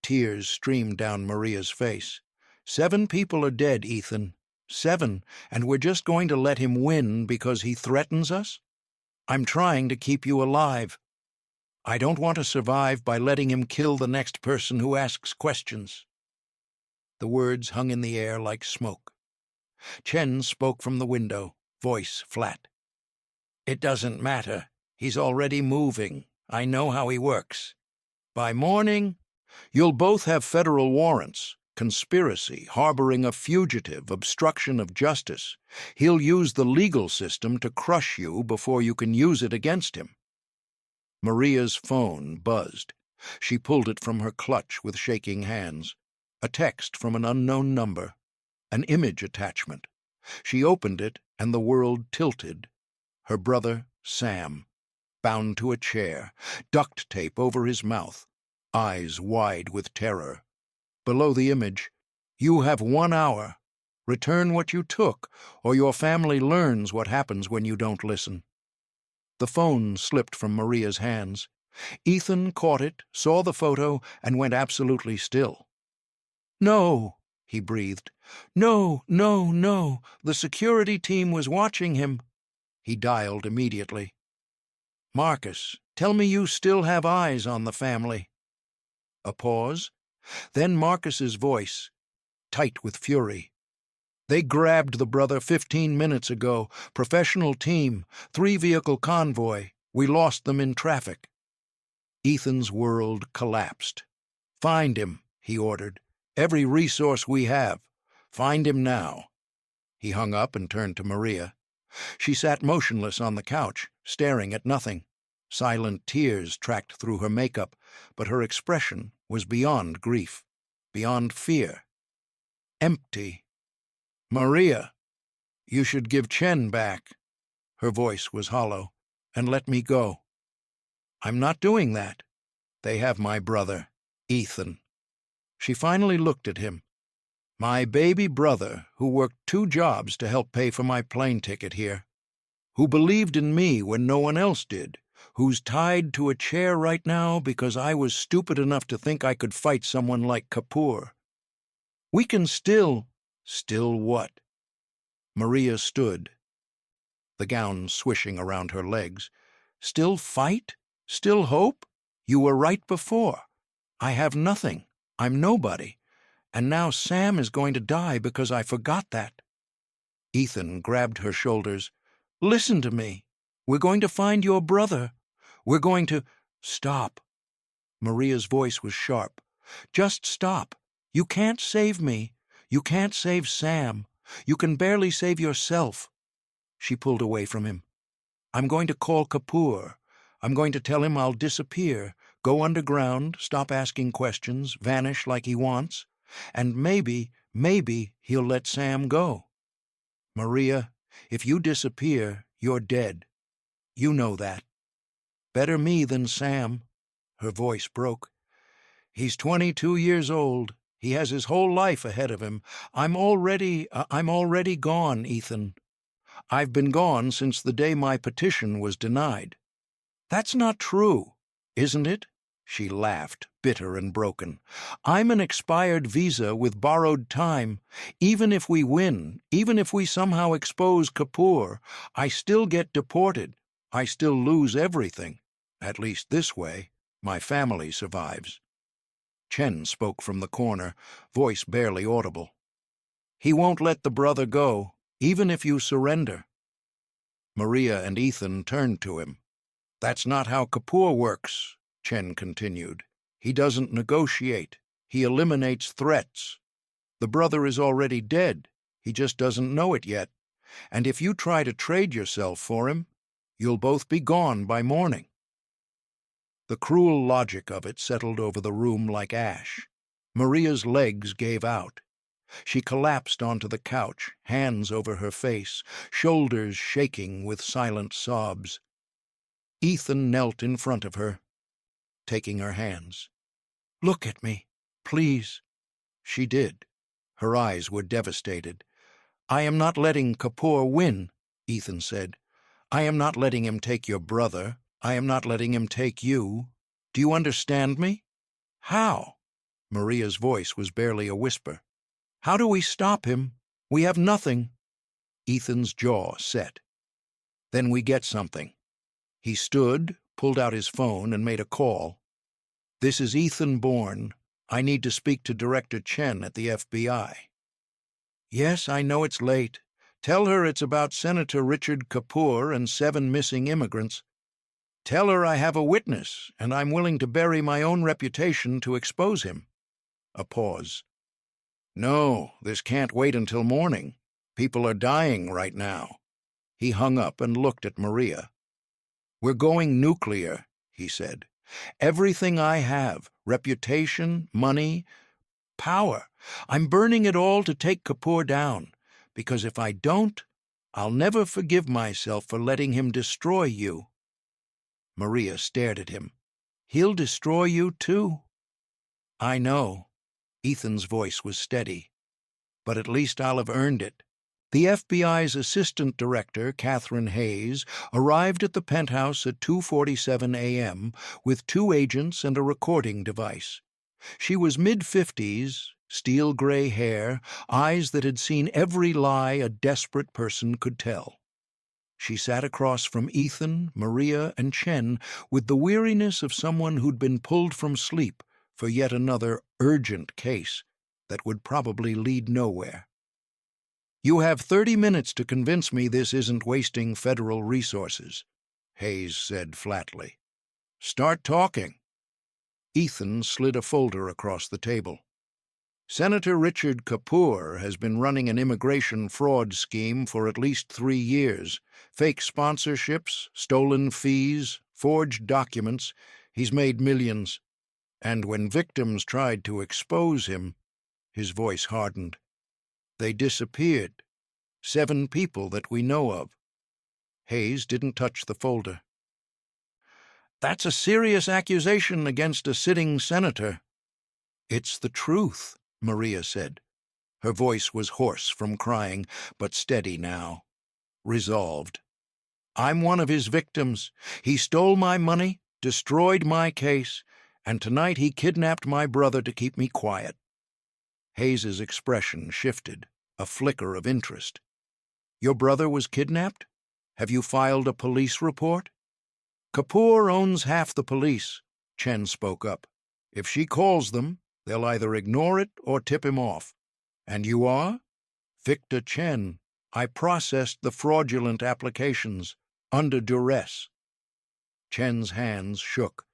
Tears streamed down Maria's face. 7 people are dead, Ethan. 7, and we're just going to let him win because he threatens us? I'm trying to keep you alive. I don't want to survive by letting him kill the next person who asks questions. The words hung in the air like smoke. Chen spoke from the window, voice flat. It doesn't matter. He's already moving. I know how he works. By morning, you'll both have federal warrants. Conspiracy, harboring a fugitive, obstruction of justice. He'll use the legal system to crush you before you can use it against him. Maria's phone buzzed. She pulled it from her clutch with shaking hands. A text from an unknown number. An image attachment. She opened it, and the world tilted. Her brother, Sam, bound to a chair, duct tape over his mouth, eyes wide with terror. Below the image, you have 1 hour. Return what you took, or your family learns what happens when you don't listen. The phone slipped from Maria's hands. Ethan caught it, saw the photo, and went absolutely still. No, he breathed. No, no, no. The security team was watching him. He dialed immediately. Marcus, tell me you still have eyes on the family. A pause. Then Marcus's voice, tight with fury. They grabbed the brother 15 minutes ago. Professional team, 3-vehicle convoy. We lost them in traffic. Ethan's world collapsed. Find him, he ordered. Every resource we have. Find him now. He hung up and turned to Maria. She sat motionless on the couch, staring at nothing. Silent tears tracked through her makeup, but her expression was beyond grief, beyond fear. Empty. Maria, you should give Chen back. Her voice was hollow. And let me go. I'm not doing that. They have my brother, Ethan. She finally looked at him. My baby brother, who worked 2 jobs to help pay for my plane ticket here. Who believed in me when no one else did. Who's tied to a chair right now because I was stupid enough to think I could fight someone like Kapoor. We can still— Still what? Maria stood, the gown swishing around her legs. Still fight? Still hope? You were right before. I have nothing. I'm nobody. And now Sam is going to die because I forgot that. Ethan grabbed her shoulders. Listen to me. We're going to find your brother. We're going to— Stop. Maria's voice was sharp. Just stop. You can't save me. You can't save Sam. You can barely save yourself. She pulled away from him. I'm going to call Kapoor. I'm going to tell him I'll disappear, go underground, stop asking questions, vanish like he wants. And maybe he'll let Sam go. Maria, if you disappear, you're dead. You know that. Better me than Sam. Her voice broke. He's 22 years old. He has his whole life ahead of him. I'm already gone, Ethan. I've been gone since the day my petition was denied. That's not true, isn't it? She laughed, bitter and broken. I'm an expired visa with borrowed time. Even if we win, even if we somehow expose Kapoor, I still get deported. I still lose everything. At least this way, my family survives. Chen spoke from the corner, voice barely audible. He won't let the brother go, even if you surrender. Maria and Ethan turned to him. "That's not how Kapoor works," Chen continued. "He doesn't negotiate. He eliminates threats. The brother is already dead. He just doesn't know it yet. And if you try to trade yourself for him, you'll both be gone by morning." The cruel logic of it settled over the room like ash. Maria's legs gave out. She collapsed onto the couch, hands over her face, shoulders shaking with silent sobs. Ethan knelt in front of her, taking her hands. "Look at me, please." She did. Her eyes were devastated. "I am not letting Kapoor win," Ethan said. "I am not letting him take your brother. I am not letting him take you. Do you understand me?" "How?" Maria's voice was barely a whisper. "How do we stop him? We have nothing." Ethan's jaw set. "Then we get something." He stood, pulled out his phone, and made a call. "This is Ethan Bourne. I need to speak to Director Chen at the FBI." "Yes, I know it's late. Tell her it's about Senator Richard Kapoor and 7 missing immigrants. Tell her I have a witness, and I'm willing to bury my own reputation to expose him." A pause. "No, this can't wait until morning. People are dying right now." He hung up and looked at Maria. "We're going nuclear," he said. "Everything I have, reputation, money, power, I'm burning it all to take Kapoor down, because if I don't, I'll never forgive myself for letting him destroy you." Maria stared at him. "He'll destroy you too." "I know." Ethan's voice was steady. "But at least I'll have earned it." The FBI's assistant director, Catherine Hayes, arrived at the penthouse at 2:47 a.m. with 2 agents and a recording device. She was mid-50s, steel-gray hair, eyes that had seen every lie a desperate person could tell. She sat across from Ethan, Maria, and Chen with the weariness of someone who'd been pulled from sleep for yet another urgent case that would probably lead nowhere. "You have 30 minutes to convince me this isn't wasting federal resources," Hayes said flatly. "Start talking." Ethan slid a folder across the table. "Senator Richard Kapoor has been running an immigration fraud scheme for at least 3 years. Fake sponsorships, stolen fees, forged documents. He's made millions. And when victims tried to expose him," his voice hardened, "they disappeared. 7 people that we know of." Hayes didn't touch the folder. "That's a serious accusation against a sitting senator." "It's the truth," Maria said. Her voice was hoarse from crying, but steady now. Resolved. "I'm one of his victims. He stole my money, destroyed my case, and tonight he kidnapped my brother to keep me quiet." Hayes's expression shifted, a flicker of interest. "Your brother was kidnapped? Have you filed a police report?" "Kapoor owns half the police," Chen spoke up. "If she calls them, they'll either ignore it or tip him off." "And you are?" "Victor Chen. I processed the fraudulent applications, under duress." Chen's hands shook.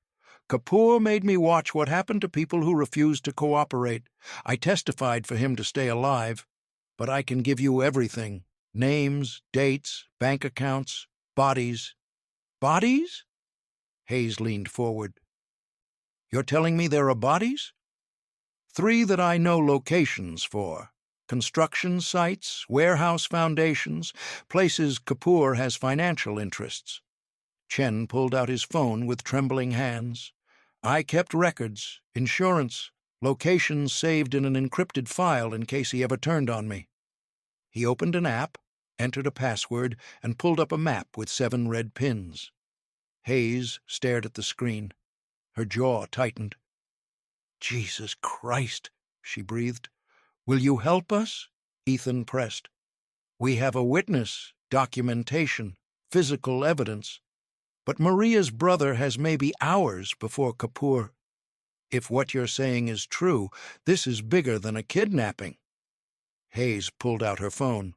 "Kapoor made me watch what happened to people who refused to cooperate. I testified for him to stay alive. But I can give you everything. Names, dates, bank accounts, bodies." "Bodies?" Hayes leaned forward. "You're telling me there are bodies?" "3 that I know locations for. Construction sites, warehouse foundations, places Kapoor has financial interests." Chen pulled out his phone with trembling hands. "I kept records, insurance, locations saved in an encrypted file in case he ever turned on me." He opened an app, entered a password, and pulled up a map with 7 red pins. Hayes stared at the screen. Her jaw tightened. "Jesus Christ," she breathed. "Will you help us?" Ethan pressed. "We have a witness, documentation, physical evidence. But Maria's brother has maybe hours before Kapoor. If what you're saying is true, this is bigger than a kidnapping." Hayes pulled out her phone.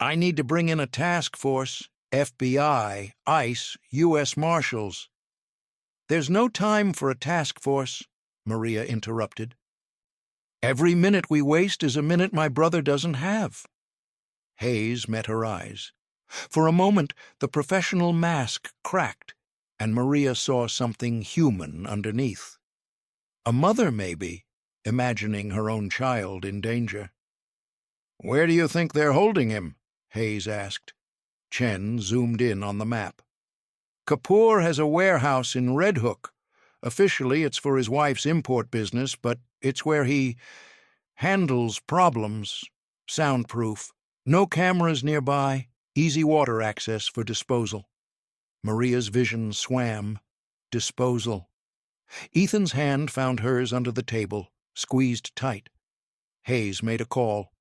"I need to bring in a task force. FBI, ICE, U.S. Marshals. There's no time for a task force, Maria interrupted. Every minute we waste is a minute my brother doesn't have. Hayes met her eyes. For a moment, the professional mask cracked, and Maria saw something human underneath. A mother, maybe, imagining her own child in danger. "Where do you think they're holding him?" Hayes asked. Chen zoomed in on the map. "Kapoor has a warehouse in Red Hook. Officially, it's for his wife's import business, but it's where he handles problems. Soundproof. No cameras nearby. Easy water access for disposal." Maria's vision swam. Disposal. Ethan's hand found hers under the table, squeezed tight. Hayes made a call.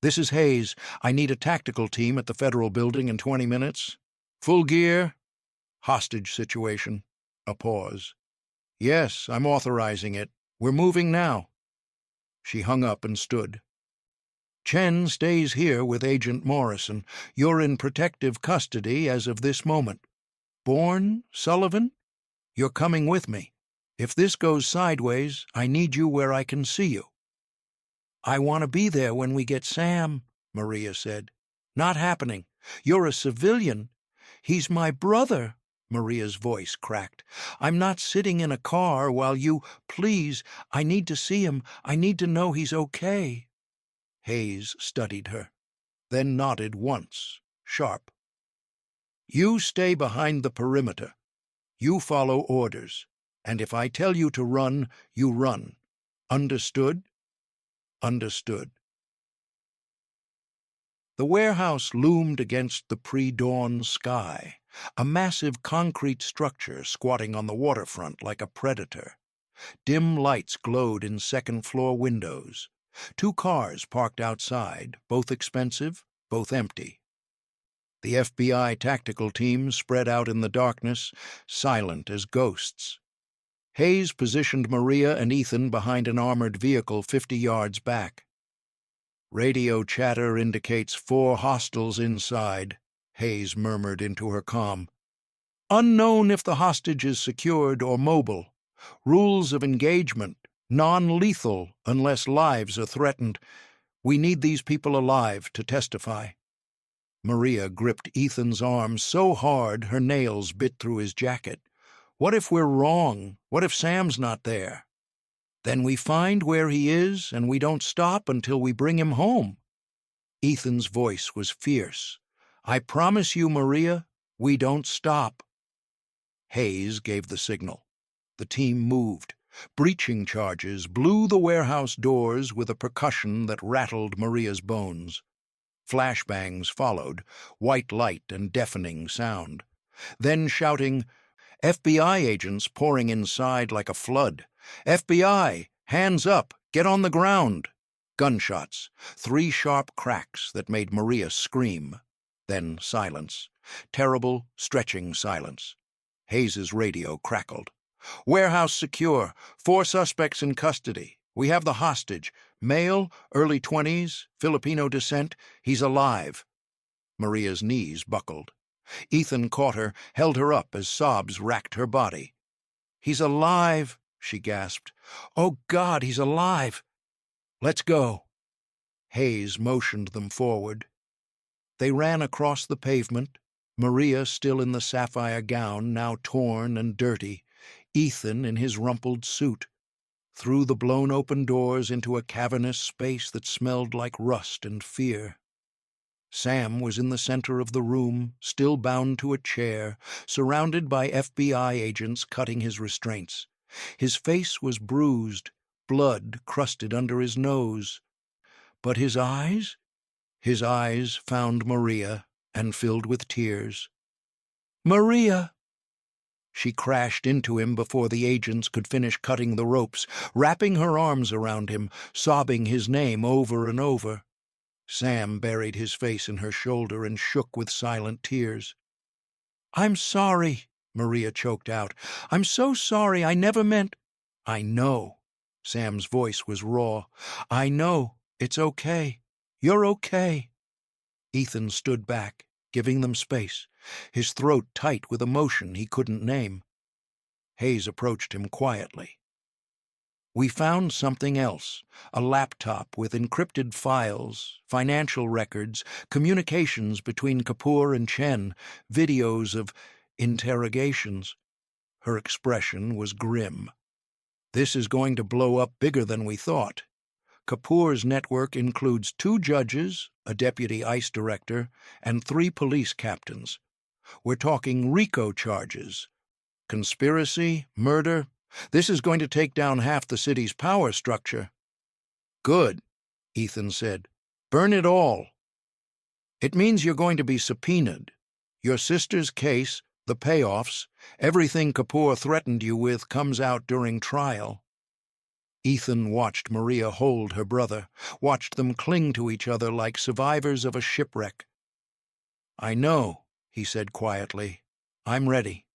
"This is Hayes. I need a tactical team at the Federal Building in 20 minutes. Full gear?" Hostage situation. A pause. "Yes, I'm authorizing it. We're moving now." She hung up and stood. "Chen stays here with Agent Morrison. You're in protective custody as of this moment. Bourne, Sullivan, you're coming with me. If this goes sideways, I need you where I can see you." "I want to be there when we get Sam," Maria said. "Not happening. You're a civilian." "He's my brother," Maria's voice cracked. "I'm not sitting in a car while you— Please, I need to see him. I need to know he's okay." Hayes studied her, then nodded once, sharp. "You stay behind the perimeter. You follow orders, and if I tell you to run, you run. Understood?" "Understood." The warehouse loomed against the pre-dawn sky, a massive concrete structure squatting on the waterfront like a predator. Dim lights glowed in second-floor windows. 2 cars parked outside, both expensive, both empty. The FBI tactical team spread out in the darkness, silent as ghosts. Hayes positioned Maria and Ethan behind an armored vehicle 50 yards back. "Radio chatter indicates 4 hostiles inside," Hayes murmured into her comm. "Unknown if the hostage is secured or mobile. Rules of engagement, non-lethal unless lives are threatened. We need these people alive to testify." Maria gripped Ethan's arm so hard her nails bit through his jacket. "What if we're wrong? What if Sam's not there?" "Then we find where he is, and we don't stop until we bring him home." Ethan's voice was fierce. "I promise you, Maria, we don't stop." Hayes gave the signal. The team moved. Breaching charges blew the warehouse doors with a percussion that rattled Maria's bones. Flashbangs followed, white light and deafening sound. Then shouting, FBI agents pouring inside like a flood. "FBI, hands up, get on the ground." Gunshots, 3 sharp cracks that made Maria scream. Then silence. Terrible, stretching silence. Hayes's radio crackled. "Warehouse secure. 4 suspects in custody. We have the hostage. Male, early 20s, Filipino descent. He's alive." Maria's knees buckled. Ethan caught her, held her up as sobs racked her body. "He's alive," she gasped. "Oh, God, he's alive. Let's go." Hayes motioned them forward. They ran across the pavement, Maria still in the sapphire gown, now torn and dirty, Ethan in his rumpled suit, through the blown-open doors into a cavernous space that smelled like rust and fear. Sam was in the center of the room, still bound to a chair, surrounded by FBI agents cutting his restraints. His face was bruised, blood crusted under his nose. But his eyes? His eyes found Maria and filled with tears. "Maria!" She crashed into him before the agents could finish cutting the ropes, wrapping her arms around him, sobbing his name over and over. Sam buried his face in her shoulder and shook with silent tears. "I'm sorry," Maria choked out. "I'm so sorry. I never meant—" "I know." Sam's voice was raw. "I know. It's okay. You're okay." Ethan stood back, giving them space, his throat tight with emotion he couldn't name. Hayes approached him quietly. "We found something else, a laptop with encrypted files, financial records, communications between Kapoor and Chen, videos of interrogations." Her expression was grim. "This is going to blow up bigger than we thought. Kapoor's network includes 2 judges, a deputy ICE director, and 3 police captains. We're talking RICO charges. Conspiracy, murder. This is going to take down half the city's power structure." "Good," Ethan said. "Burn it all." "It means you're going to be subpoenaed. Your sister's case, the payoffs, everything Kapoor threatened you with comes out during trial." Ethan watched Maria hold her brother, watched them cling to each other like survivors of a shipwreck. "I know," he said quietly. "I'm ready."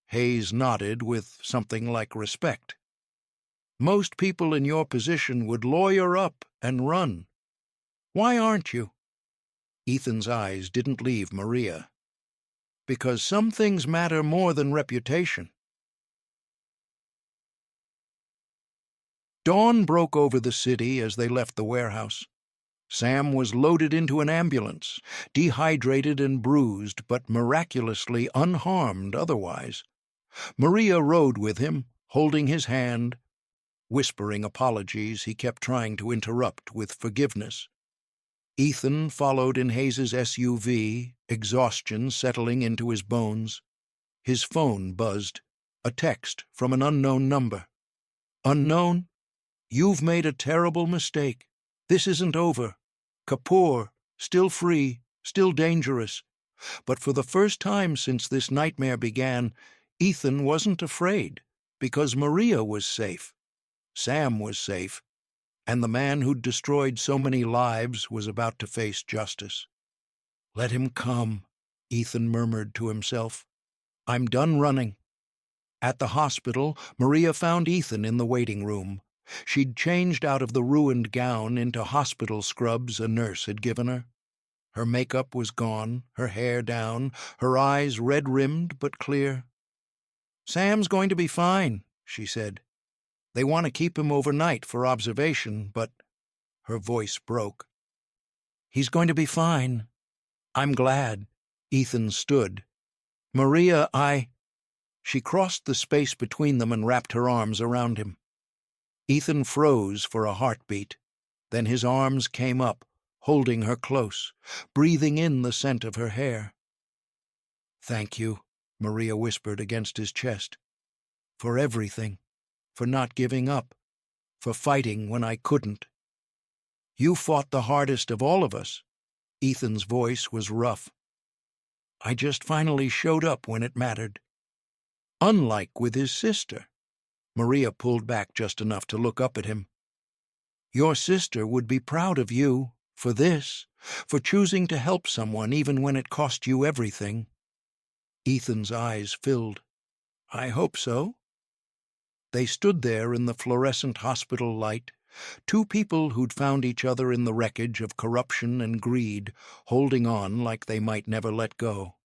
Hayes nodded with something like respect. "Most people in your position would lawyer up and run. Why aren't you?" Ethan's eyes didn't leave Maria. "Because some things matter more than reputation." Dawn broke over the city as they left the warehouse. Sam was loaded into an ambulance, dehydrated and bruised, but miraculously unharmed otherwise. Maria rode with him, holding his hand. Whispering apologies, he kept trying to interrupt with forgiveness. Ethan followed in Hayes's SUV, exhaustion settling into his bones. His phone buzzed. A text from an unknown number. "Unknown? You've made a terrible mistake. This isn't over. Kapoor, still free, still dangerous." But for the first time since this nightmare began, Ethan wasn't afraid, because Maria was safe. Sam was safe, and the man who'd destroyed so many lives was about to face justice. "Let him come," Ethan murmured to himself. "I'm done running." At the hospital, Maria found Ethan in the waiting room. She'd changed out of the ruined gown into hospital scrubs a nurse had given her. Her makeup was gone, her hair down, her eyes red-rimmed but clear. "Sam's going to be fine," she said. "They want to keep him overnight for observation, but—" Her voice broke. "He's going to be fine. I'm glad." Ethan stood. "Maria, She crossed the space between them and wrapped her arms around him. Ethan froze for a heartbeat. Then his arms came up, holding her close, breathing in the scent of her hair. "Thank you," Maria whispered against his chest. "For everything. For not giving up. For fighting when I couldn't. You fought the hardest of all of us." Ethan's voice was rough. "I just finally showed up when it mattered." Unlike with his sister. Maria pulled back just enough to look up at him. "Your sister would be proud of you, for this, for choosing to help someone even when it cost you everything." Ethan's eyes filled. "I hope so." They stood there in the fluorescent hospital light, 2 people who'd found each other in the wreckage of corruption and greed, holding on like they might never let go.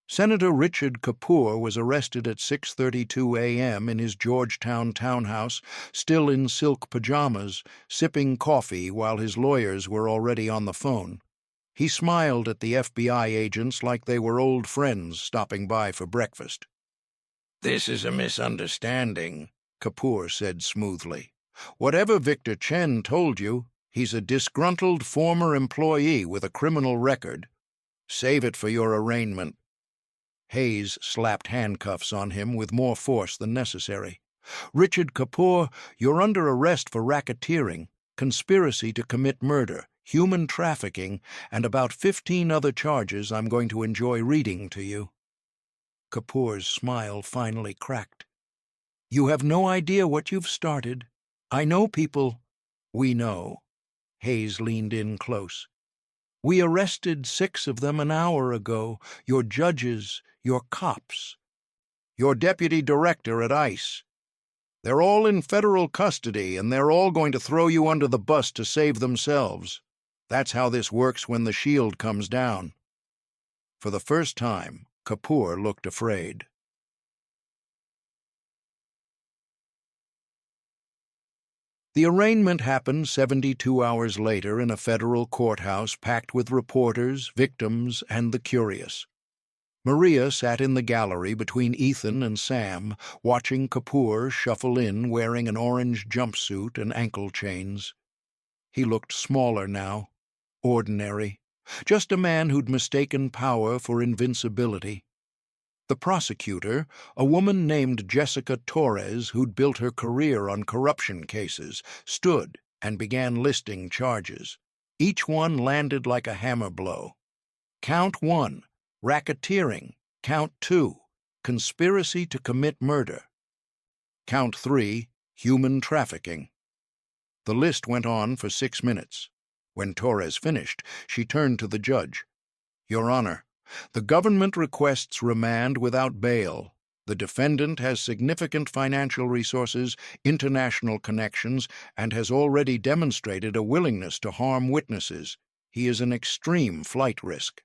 Senator Richard Kapoor was arrested at 6:32 a.m. in his Georgetown townhouse, still in silk pajamas, sipping coffee while his lawyers were already on the phone. He smiled at the FBI agents like they were old friends stopping by for breakfast. "This is a misunderstanding," Kapoor said smoothly. "Whatever Victor Chen told you, he's a disgruntled former employee with a criminal record. Save it for your arraignment." Hayes slapped handcuffs on him with more force than necessary. "Richard Kapoor, you're under arrest for racketeering, conspiracy to commit murder, human trafficking, and about 15 other charges I'm going to enjoy reading to you." Kapoor's smile finally cracked. "You have no idea what you've started. I know people—" "We know." Hayes leaned in close. "We arrested 6 of them an hour ago, your judges, your cops. Your deputy director at ICE. They're all in federal custody, and they're all going to throw you under the bus to save themselves. That's how this works when the shield comes down." For the first time, Kapoor looked afraid. The arraignment happened 72 hours later in a federal courthouse packed with reporters, victims, and the curious. Maria sat in the gallery between Ethan and Sam, watching Kapoor shuffle in wearing an orange jumpsuit and ankle chains. He looked smaller now, ordinary, just a man who'd mistaken power for invincibility. The prosecutor, a woman named Jessica Torres, who'd built her career on corruption cases, stood and began listing charges. Each one landed like a hammer blow. Count 1, racketeering. Count 2, conspiracy to commit murder. Count 3, human trafficking. The list went on for 6 minutes. When Torres finished, she turned to the judge. "Your Honor, the government requests remand without bail. The defendant has significant financial resources, international connections, and has already demonstrated a willingness to harm witnesses. He is an extreme flight risk."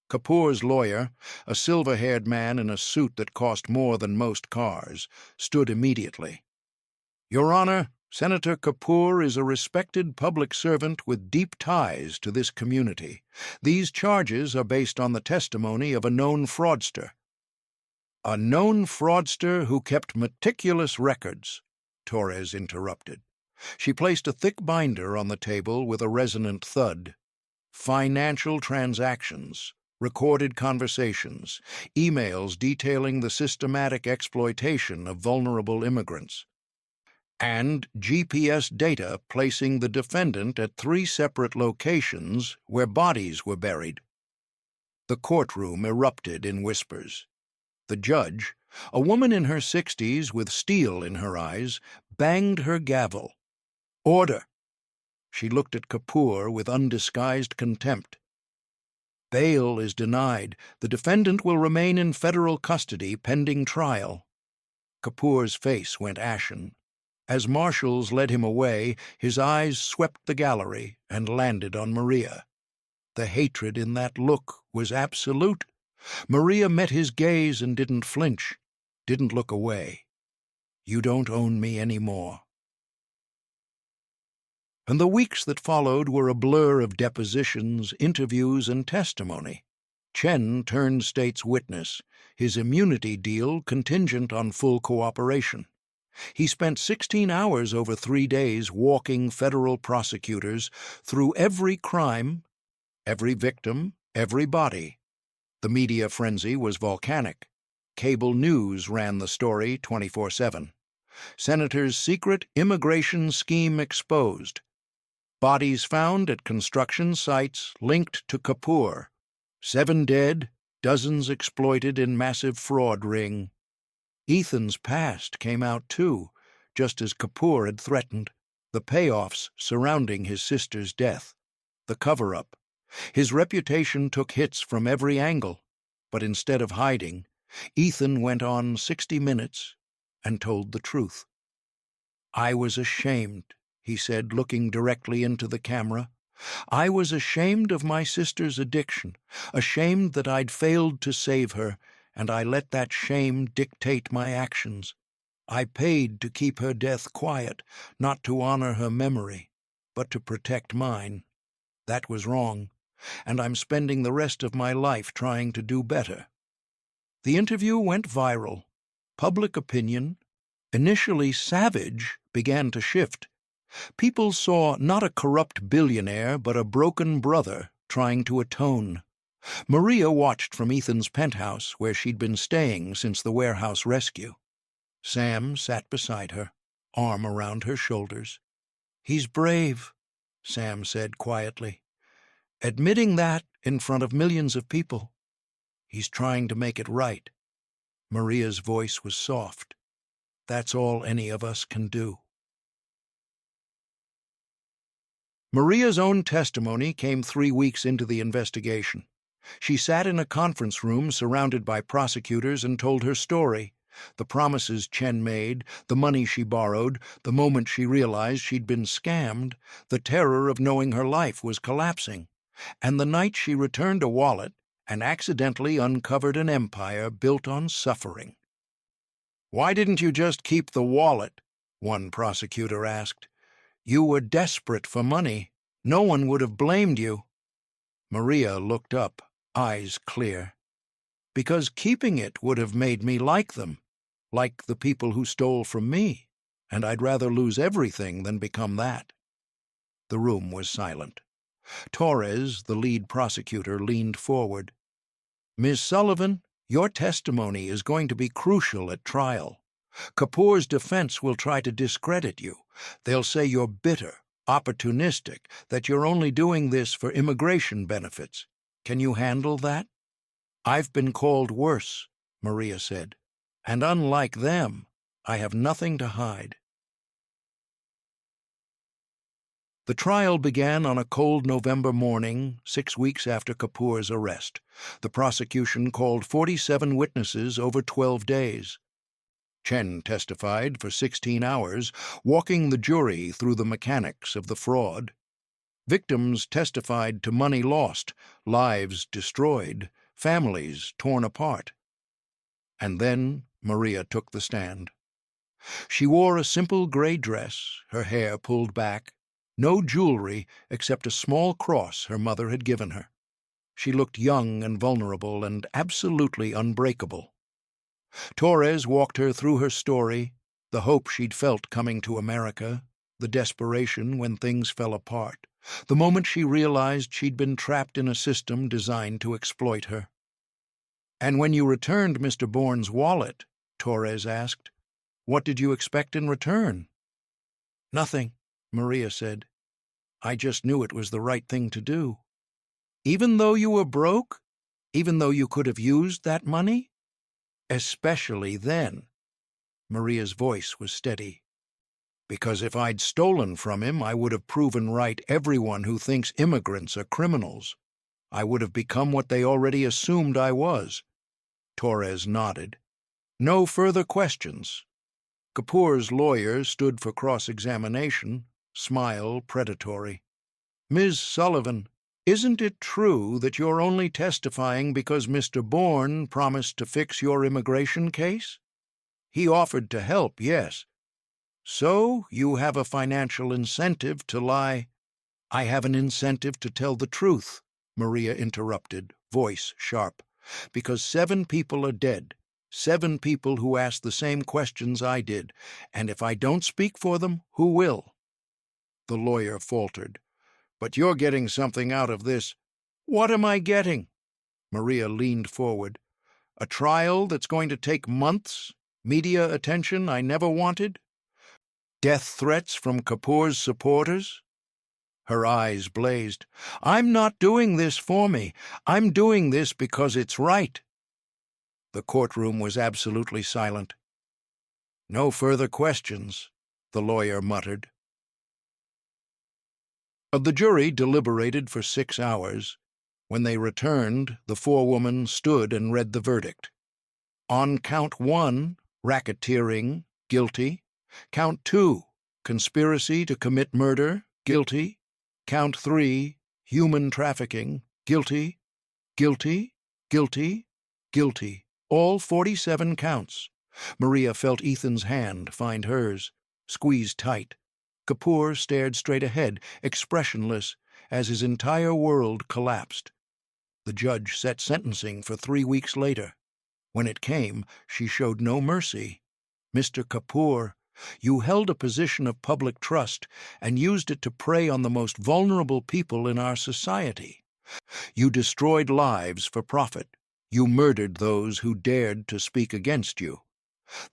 Kapoor's lawyer, a silver-haired man in a suit that cost more than most cars, stood immediately. "Your Honor, Senator Kapoor is a respected public servant with deep ties to this community. These charges are based on the testimony of a known fraudster." "A known fraudster who kept meticulous records," Torres interrupted. She placed a thick binder on the table with a resonant thud. "Financial transactions, recorded conversations, emails detailing the systematic exploitation of vulnerable immigrants, and GPS data placing the defendant at 3 separate locations where bodies were buried." The courtroom erupted in whispers. The judge, a woman in her 60s with steel in her eyes, banged her gavel. "Order!" She looked at Kapoor with undisguised contempt. "Bail is denied. The defendant will remain in federal custody pending trial." Kapoor's face went ashen. As marshals led him away, his eyes swept the gallery and landed on Maria. The hatred in that look was absolute. Maria met his gaze and didn't flinch, didn't look away. "You don't own me anymore." And the weeks that followed were a blur of depositions, interviews, and testimony. Chen turned state's witness, his immunity deal contingent on full cooperation. He spent 16 hours over 3 days walking federal prosecutors through every crime, every victim, every body. The media frenzy was volcanic. Cable news ran the story 24/7. Senator's secret immigration scheme exposed. Bodies found at construction sites linked to Kapoor. 7 dead, dozens exploited in massive fraud ring. Ethan's past came out too, just as Kapoor had threatened. The payoffs surrounding his sister's death. The cover-up. His reputation took hits from every angle, but instead of hiding, Ethan went on 60 Minutes and told the truth. "I was ashamed," he said, looking directly into the camera. "I was ashamed of my sister's addiction, ashamed that I'd failed to save her, and I let that shame dictate my actions. I paid to keep her death quiet, not to honor her memory, but to protect mine. That was wrong, and I'm spending the rest of my life trying to do better." The interview went viral. Public opinion, initially savage, began to shift. People saw not a corrupt billionaire, but a broken brother trying to atone. Maria watched from Ethan's penthouse, where she'd been staying since the warehouse rescue. Sam sat beside her, arm around her shoulders. "He's brave," Sam said quietly. "Admitting that in front of millions of people. He's trying to make it right." Maria's voice was soft. "That's all any of us can do." Maria's own testimony came 3 weeks into the investigation. She sat in a conference room surrounded by prosecutors and told her story. The promises Chen made, the money she borrowed, the moment she realized she'd been scammed, the terror of knowing her life was collapsing, and the night she returned a wallet and accidentally uncovered an empire built on suffering. "Why didn't you just keep the wallet?" one prosecutor asked. "You were desperate for money. No one would have blamed you." Maria looked up, eyes clear. "Because keeping it would have made me like them, like the people who stole from me, and I'd rather lose everything than become that." The room was silent. Torres, the lead prosecutor, leaned forward. "Ms. Sullivan, your testimony is going to be crucial at trial. Kapoor's defense will try to discredit you. They'll say you're bitter, opportunistic, that you're only doing this for immigration benefits. Can you handle that?" "I've been called worse," Maria said, "and unlike them, I have nothing to hide." The trial began on a cold November morning, 6 weeks after Kapoor's arrest. The prosecution called 47 witnesses over 12 days. Chen testified for 16 hours, walking the jury through the mechanics of the fraud. Victims testified to money lost, lives destroyed, families torn apart. And then Maria took the stand. She wore a simple gray dress, her hair pulled back, no jewelry except a small cross her mother had given her. She looked young and vulnerable and absolutely unbreakable. Torres walked her through her story, the hope she'd felt coming to America, the desperation when things fell apart, the moment she realized she'd been trapped in a system designed to exploit her. "And when you returned Mr. Bourne's wallet," Torres asked, "what did you expect in return?" "Nothing," Maria said. "I just knew it was the right thing to do." "Even though you were broke? Even though you could have used that money?" "Especially then." Maria's voice was steady. "Because if I'd stolen from him, I would have proven right everyone who thinks immigrants are criminals. I would have become what they already assumed I was." Torres nodded. "No further questions." Kapoor's lawyer stood for cross-examination, smile predatory. "Ms. Sullivan, isn't it true that you're only testifying because Mr. Bourne promised to fix your immigration case? He offered to help, yes. So you have a financial incentive to lie." "I have an incentive to tell the truth," Maria interrupted, voice sharp, "because 7 people are dead, 7 people who asked the same questions I did, and if I don't speak for them, who will?" The lawyer faltered. "But you're getting something out of this." "What am I getting?" Maria leaned forward. "A trial that's going to take months, media attention I never wanted, death threats from Kapoor's supporters." Her eyes blazed. "I'm not doing this for me. I'm doing this because it's right." The courtroom was absolutely silent. "No further questions," the lawyer muttered. The jury deliberated for 6 hours. When they returned, the forewoman stood and read the verdict. On count 1, racketeering, guilty. Count 2, conspiracy to commit murder, guilty. Count 3, human trafficking, guilty, guilty, guilty, guilty. All 47 counts. Maria felt Ethan's hand find hers, squeezed tight. Kapoor stared straight ahead, expressionless, as his entire world collapsed. The judge set sentencing for 3 weeks later. When it came, she showed no mercy. "Mr. Kapoor, you held a position of public trust and used it to prey on the most vulnerable people in our society. You destroyed lives for profit. You murdered those who dared to speak against you.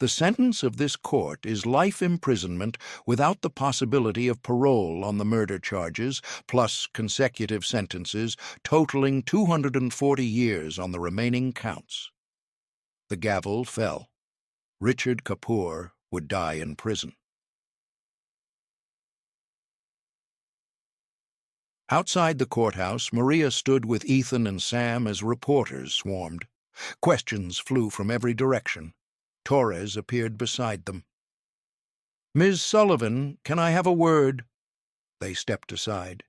The sentence of this court is life imprisonment without the possibility of parole on the murder charges, plus consecutive sentences totaling 240 years on the remaining counts." The gavel fell. Richard Kapoor would die in prison. Outside the courthouse, Maria stood with Ethan and Sam as reporters swarmed. Questions flew from every direction. Torres appeared beside them. "Ms. Sullivan, can I have a word?" They stepped aside.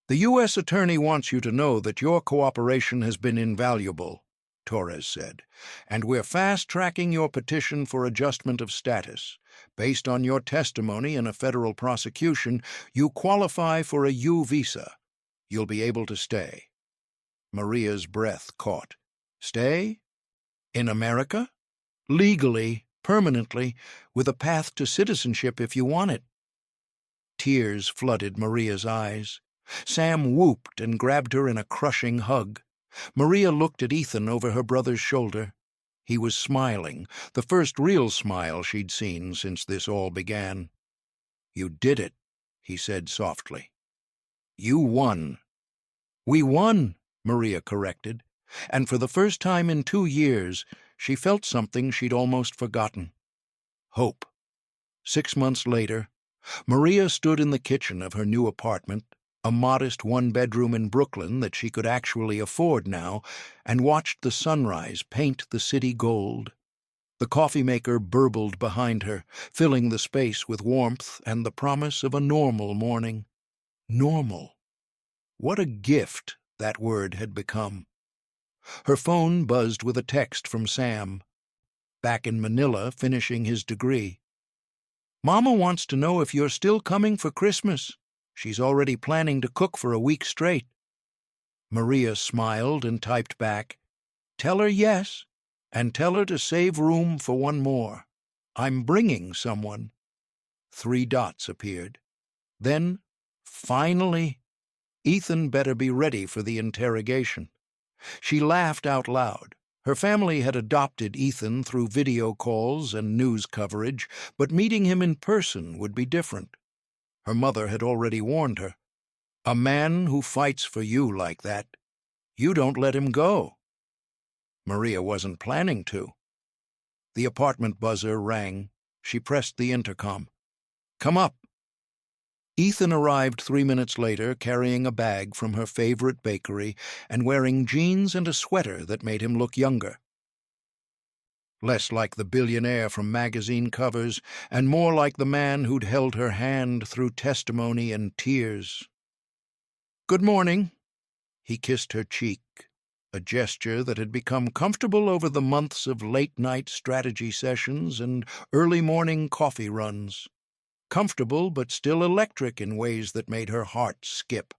"The U.S. Attorney wants you to know that your cooperation has been invaluable," Torres said, "and we're fast-tracking your petition for adjustment of status. Based on your testimony in a federal prosecution, you qualify for a U visa. You'll be able to stay." Maria's breath caught. "Stay? In America? Legally, permanently, with a path to citizenship if you want it." Tears flooded Maria's eyes. Sam whooped and grabbed her in a crushing hug. Maria looked at Ethan over her brother's shoulder. He was smiling, the first real smile she'd seen since this all began. "You did it," he said softly. "You won." "We won," Maria corrected, and for the first time in 2 years, she felt something she'd almost forgotten. Hope. 6 months later, Maria stood in the kitchen of her new apartment, a modest one-bedroom in Brooklyn that she could actually afford now, and watched the sunrise paint the city gold. The coffee maker burbled behind her, filling the space with warmth and the promise of a normal morning. Normal. What a gift that word had become. Her phone buzzed with a text from Sam, back in Manila finishing his degree. "Mama wants to know if you're still coming for Christmas. She's already planning to cook for a week straight." Maria smiled and typed back, "Tell her yes, and tell her to save room for one more. I'm bringing someone." 3 dots appeared. Then, finally, Ethan better be ready for the interrogation. She laughed out loud. Her family had adopted Ethan through video calls and news coverage, but meeting him in person would be different. Her mother had already warned her. "A man who fights for you like that, you don't let him go." Maria wasn't planning to. The apartment buzzer rang. She pressed the intercom. "Come up." Ethan arrived 3 minutes later, carrying a bag from her favorite bakery and wearing jeans and a sweater that made him look younger. Less like the billionaire from magazine covers, and more like the man who'd held her hand through testimony and tears. "Good morning." He kissed her cheek, a gesture that had become comfortable over the months of late-night strategy sessions and early-morning coffee runs. Comfortable, but still electric in ways that made her heart skip.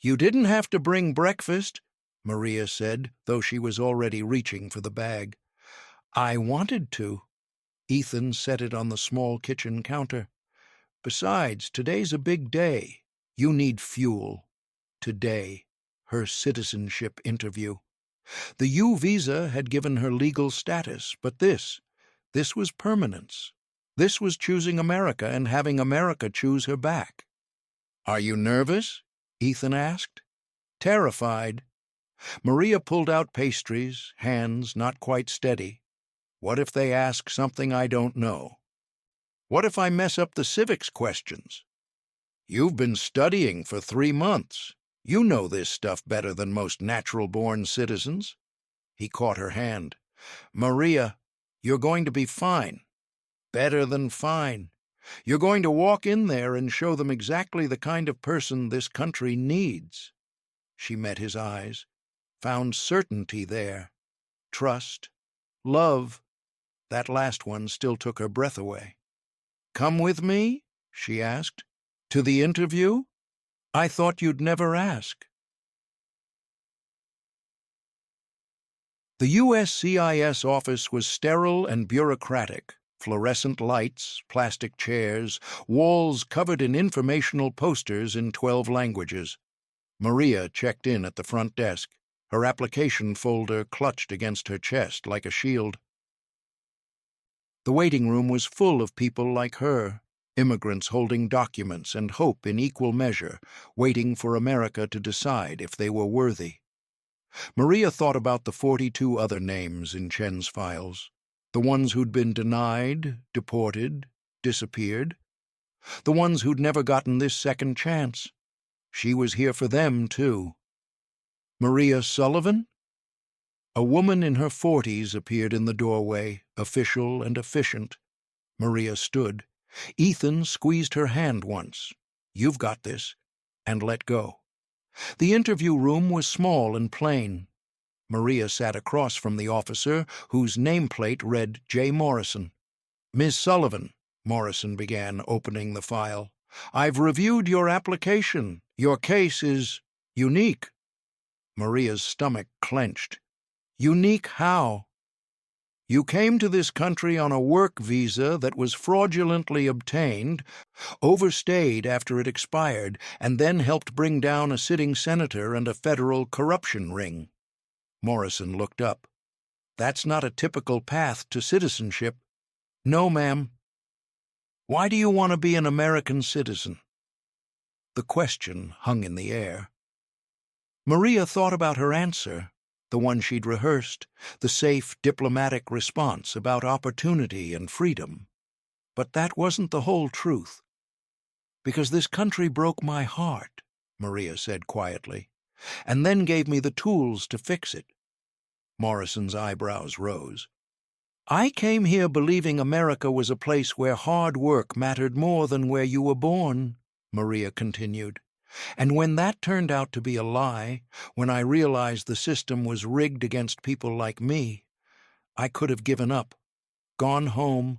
"You didn't have to bring breakfast," Maria said, though she was already reaching for the bag. "I wanted to." Ethan set it on the small kitchen counter. "Besides, today's a big day. You need fuel." Today, her citizenship interview. The U visa had given her legal status, but this was permanence. This was choosing America and having America choose her back. "Are you nervous?" Ethan asked. "Terrified." Maria pulled out pastries, hands not quite steady. "What if they ask something I don't know? What if I mess up the civics questions? You've been studying for 3 months. You know this stuff better than most natural-born citizens." He caught her hand. "Maria, you're going to be fine. Better than fine. You're going to walk in there and show them exactly the kind of person this country needs." She met his eyes, found certainty there. Trust, love. That last one still took her breath away. "Come with me?" she asked. "To the interview? I thought you'd never ask." The USCIS office was sterile and bureaucratic. Fluorescent lights, plastic chairs, walls covered in informational posters in 12 languages. Maria checked in at the front desk, her application folder clutched against her chest like a shield. The waiting room was full of people like her, immigrants holding documents and hope in equal measure, waiting for America to decide if they were worthy. Maria thought about the 42 other names in Chen's files. The ones who'd been denied, deported, disappeared. The ones who'd never gotten this second chance. She was here for them, too. "Maria Sullivan?" A woman in her 40s appeared in the doorway, official and efficient. Maria stood. Ethan squeezed her hand once. "You've got this," and let go. The interview room was small and plain. Maria sat across from the officer, whose nameplate read J. Morrison. "Ms. Sullivan," Morrison began, opening the file, "I've reviewed your application. Your case is unique." Maria's stomach clenched. "Unique how?" "You came to this country on a work visa that was fraudulently obtained, overstayed after it expired, and then helped bring down a sitting senator and a federal corruption ring." Morrison looked up. "That's not a typical path to citizenship." "No, ma'am." "Why do you want to be an American citizen?" The question hung in the air. Maria thought about her answer, the one she'd rehearsed, the safe, diplomatic response about opportunity and freedom. But that wasn't the whole truth. "Because this country broke my heart," Maria said quietly, "and then gave me the tools to fix it." Morrison's eyebrows rose. "I came here believing America was a place where hard work mattered more than where you were born," Maria continued. "And when that turned out to be a lie, when I realized the system was rigged against people like me, I could have given up, gone home,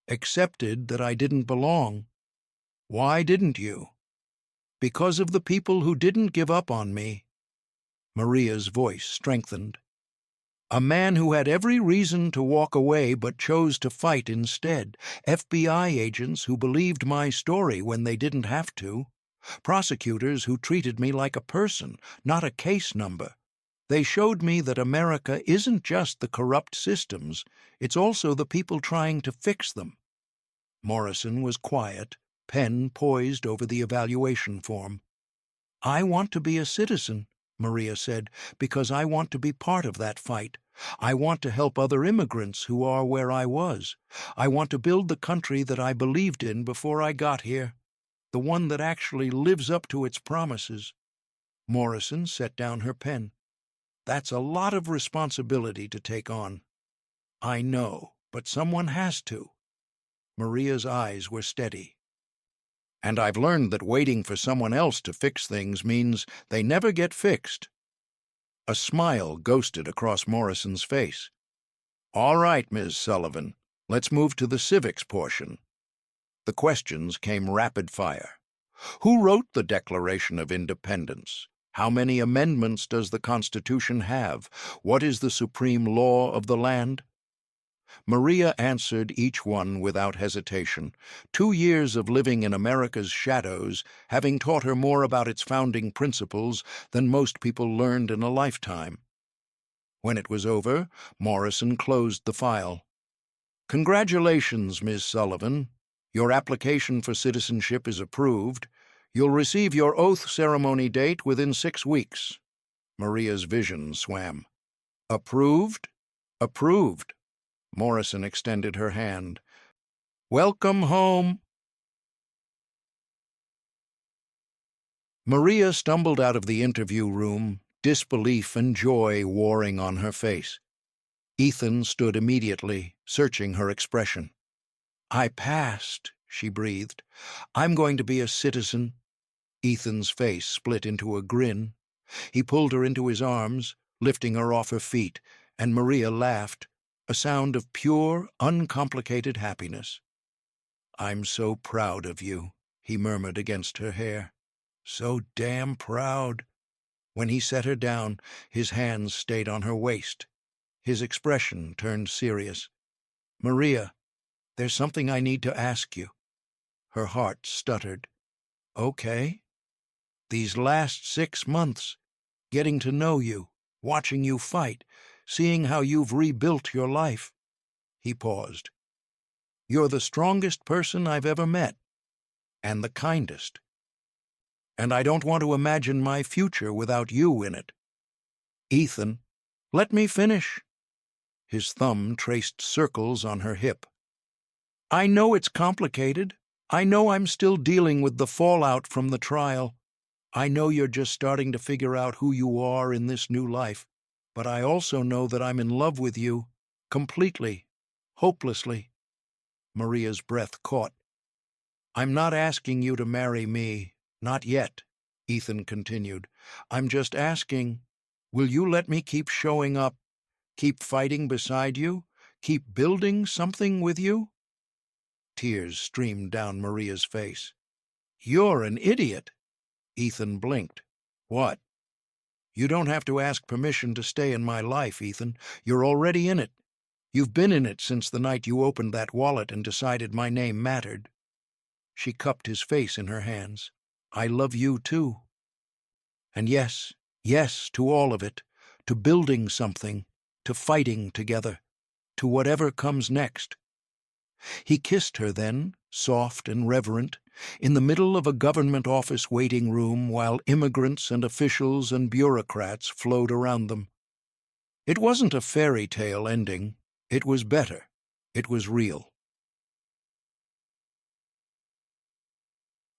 accepted that I didn't belong. Why didn't you?" "Because of the people who didn't give up on me." Maria's voice strengthened. "A man who had every reason to walk away but chose to fight instead. FBI agents who believed my story when they didn't have to. Prosecutors who treated me like a person, not a case number. They showed me that America isn't just the corrupt systems, it's also the people trying to fix them." Morrison was quiet, pen poised over the evaluation form. "I want to be a citizen," Maria said, "because I want to be part of that fight. I want to help other immigrants who are where I was. I want to build the country that I believed in before I got here, the one that actually lives up to its promises." Morrison set down her pen. "That's a lot of responsibility to take on." "I know, but someone has to." Maria's eyes were steady. "And I've learned that waiting for someone else to fix things means they never get fixed." A smile ghosted across Morrison's face. "All right, Ms. Sullivan, let's move to the civics portion." The questions came rapid fire. Who wrote the Declaration of Independence? How many amendments does the Constitution have? What is the supreme law of the land? Maria answered each one without hesitation, 2 years of living in America's shadows having taught her more about its founding principles than most people learned in a lifetime. When it was over, Morrison closed the file. "Congratulations, Ms. Sullivan. Your application for citizenship is approved. You'll receive your oath ceremony date within 6 weeks." Maria's vision swam. "Approved? Approved." Morrison extended her hand. "Welcome home." Maria stumbled out of the interview room, disbelief and joy warring on her face. Ethan stood immediately, searching her expression. "I passed," she breathed. "I'm going to be a citizen." Ethan's face split into a grin. He pulled her into his arms, lifting her off her feet, and Maria laughed, a sound of pure, uncomplicated happiness. "I'm so proud of you," he murmured against her hair. "So damn proud." When he set her down, his hands stayed on her waist. His expression turned serious. "Maria, there's something I need to ask you." Her heart stuttered. "Okay." "These last 6 months, getting to know you, watching you fight, seeing how you've rebuilt your life." He paused. "You're the strongest person I've ever met, and the kindest. And I don't want to imagine my future without you in it." "Ethan, let me finish." His thumb traced circles on her hip. "I know it's complicated. I know I'm still dealing with the fallout from the trial. I know you're just starting to figure out who you are in this new life. But I also know that I'm in love with you, completely, hopelessly." Maria's breath caught. "I'm not asking you to marry me, not yet," Ethan continued. "I'm just asking, will you let me keep showing up, keep fighting beside you, keep building something with you?" Tears streamed down Maria's face. "You're an idiot." Ethan blinked. "What?" "You don't have to ask permission to stay in my life, Ethan. You're already in it. You've been in it since the night you opened that wallet and decided my name mattered." She cupped his face in her hands. "I love you, too. And yes, yes to all of it, to building something, to fighting together, to whatever comes next." He kissed her then, soft and reverent, in the middle of a government office waiting room while immigrants and officials and bureaucrats flowed around them. It wasn't a fairy tale ending. It was better. It was real.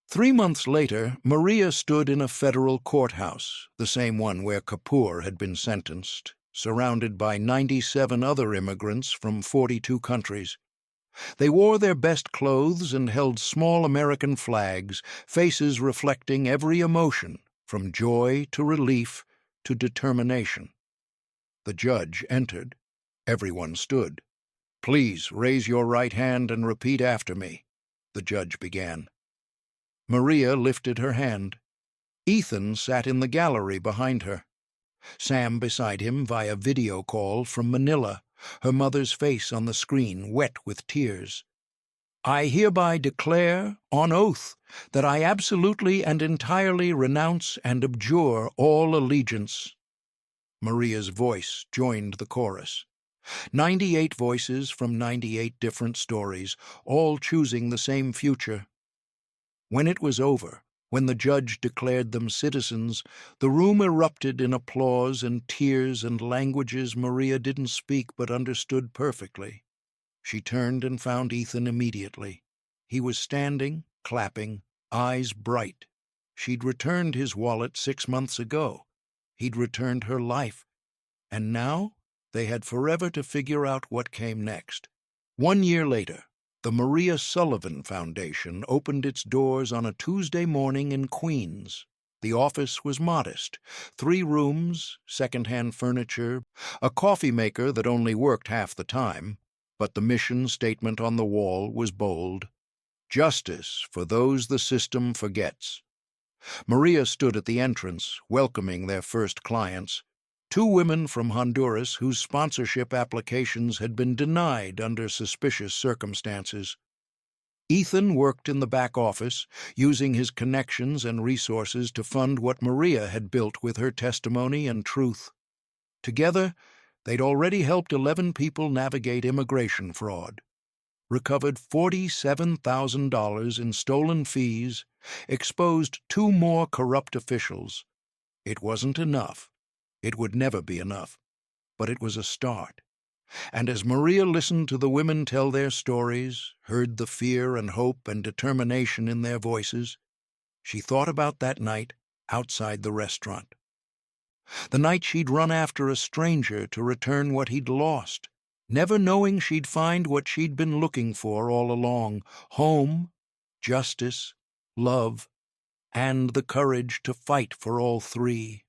3 months later, Maria stood in a federal courthouse, the same one where Kapoor had been sentenced, surrounded by 97 other immigrants from 42 countries. They wore their best clothes and held small American flags, faces reflecting every emotion, from joy to relief to determination. The judge entered. Everyone stood. "Please raise your right hand and repeat after me," the judge began. Maria lifted her hand. Ethan sat in the gallery behind her. Sam beside him via video call from Manila, her mother's face on the screen wet with tears. "I hereby declare, on oath, that I absolutely and entirely renounce and abjure all allegiance." Maria's voice joined the chorus. 98 voices from 98 different stories, all choosing the same future. When it was over, when the judge declared them citizens, the room erupted in applause and tears and languages Maria didn't speak but understood perfectly. She turned and found Ethan immediately. He was standing, clapping, eyes bright. She'd returned his wallet 6 months ago. He'd returned her life. And now they had forever to figure out what came next. 1 year later, the Maria Sullivan Foundation opened its doors on a Tuesday morning in Queens. The office was modest. 3 rooms, second-hand furniture, a coffee maker that only worked half the time, but the mission statement on the wall was bold: "Justice for those the system forgets." Maria stood at the entrance, welcoming their first clients. 2 women from Honduras whose sponsorship applications had been denied under suspicious circumstances. Ethan worked in the back office, using his connections and resources to fund what Maria had built with her testimony and truth. Together, they'd already helped 11 people navigate immigration fraud, recovered $47,000 in stolen fees, exposed 2 more corrupt officials. It wasn't enough. It would never be enough, but it was a start. And as Maria listened to the women tell their stories, heard the fear and hope and determination in their voices, she thought about that night outside the restaurant. The night she'd run after a stranger to return what he'd lost, never knowing she'd find what she'd been looking for all along: home, justice, love, and the courage to fight for all 3.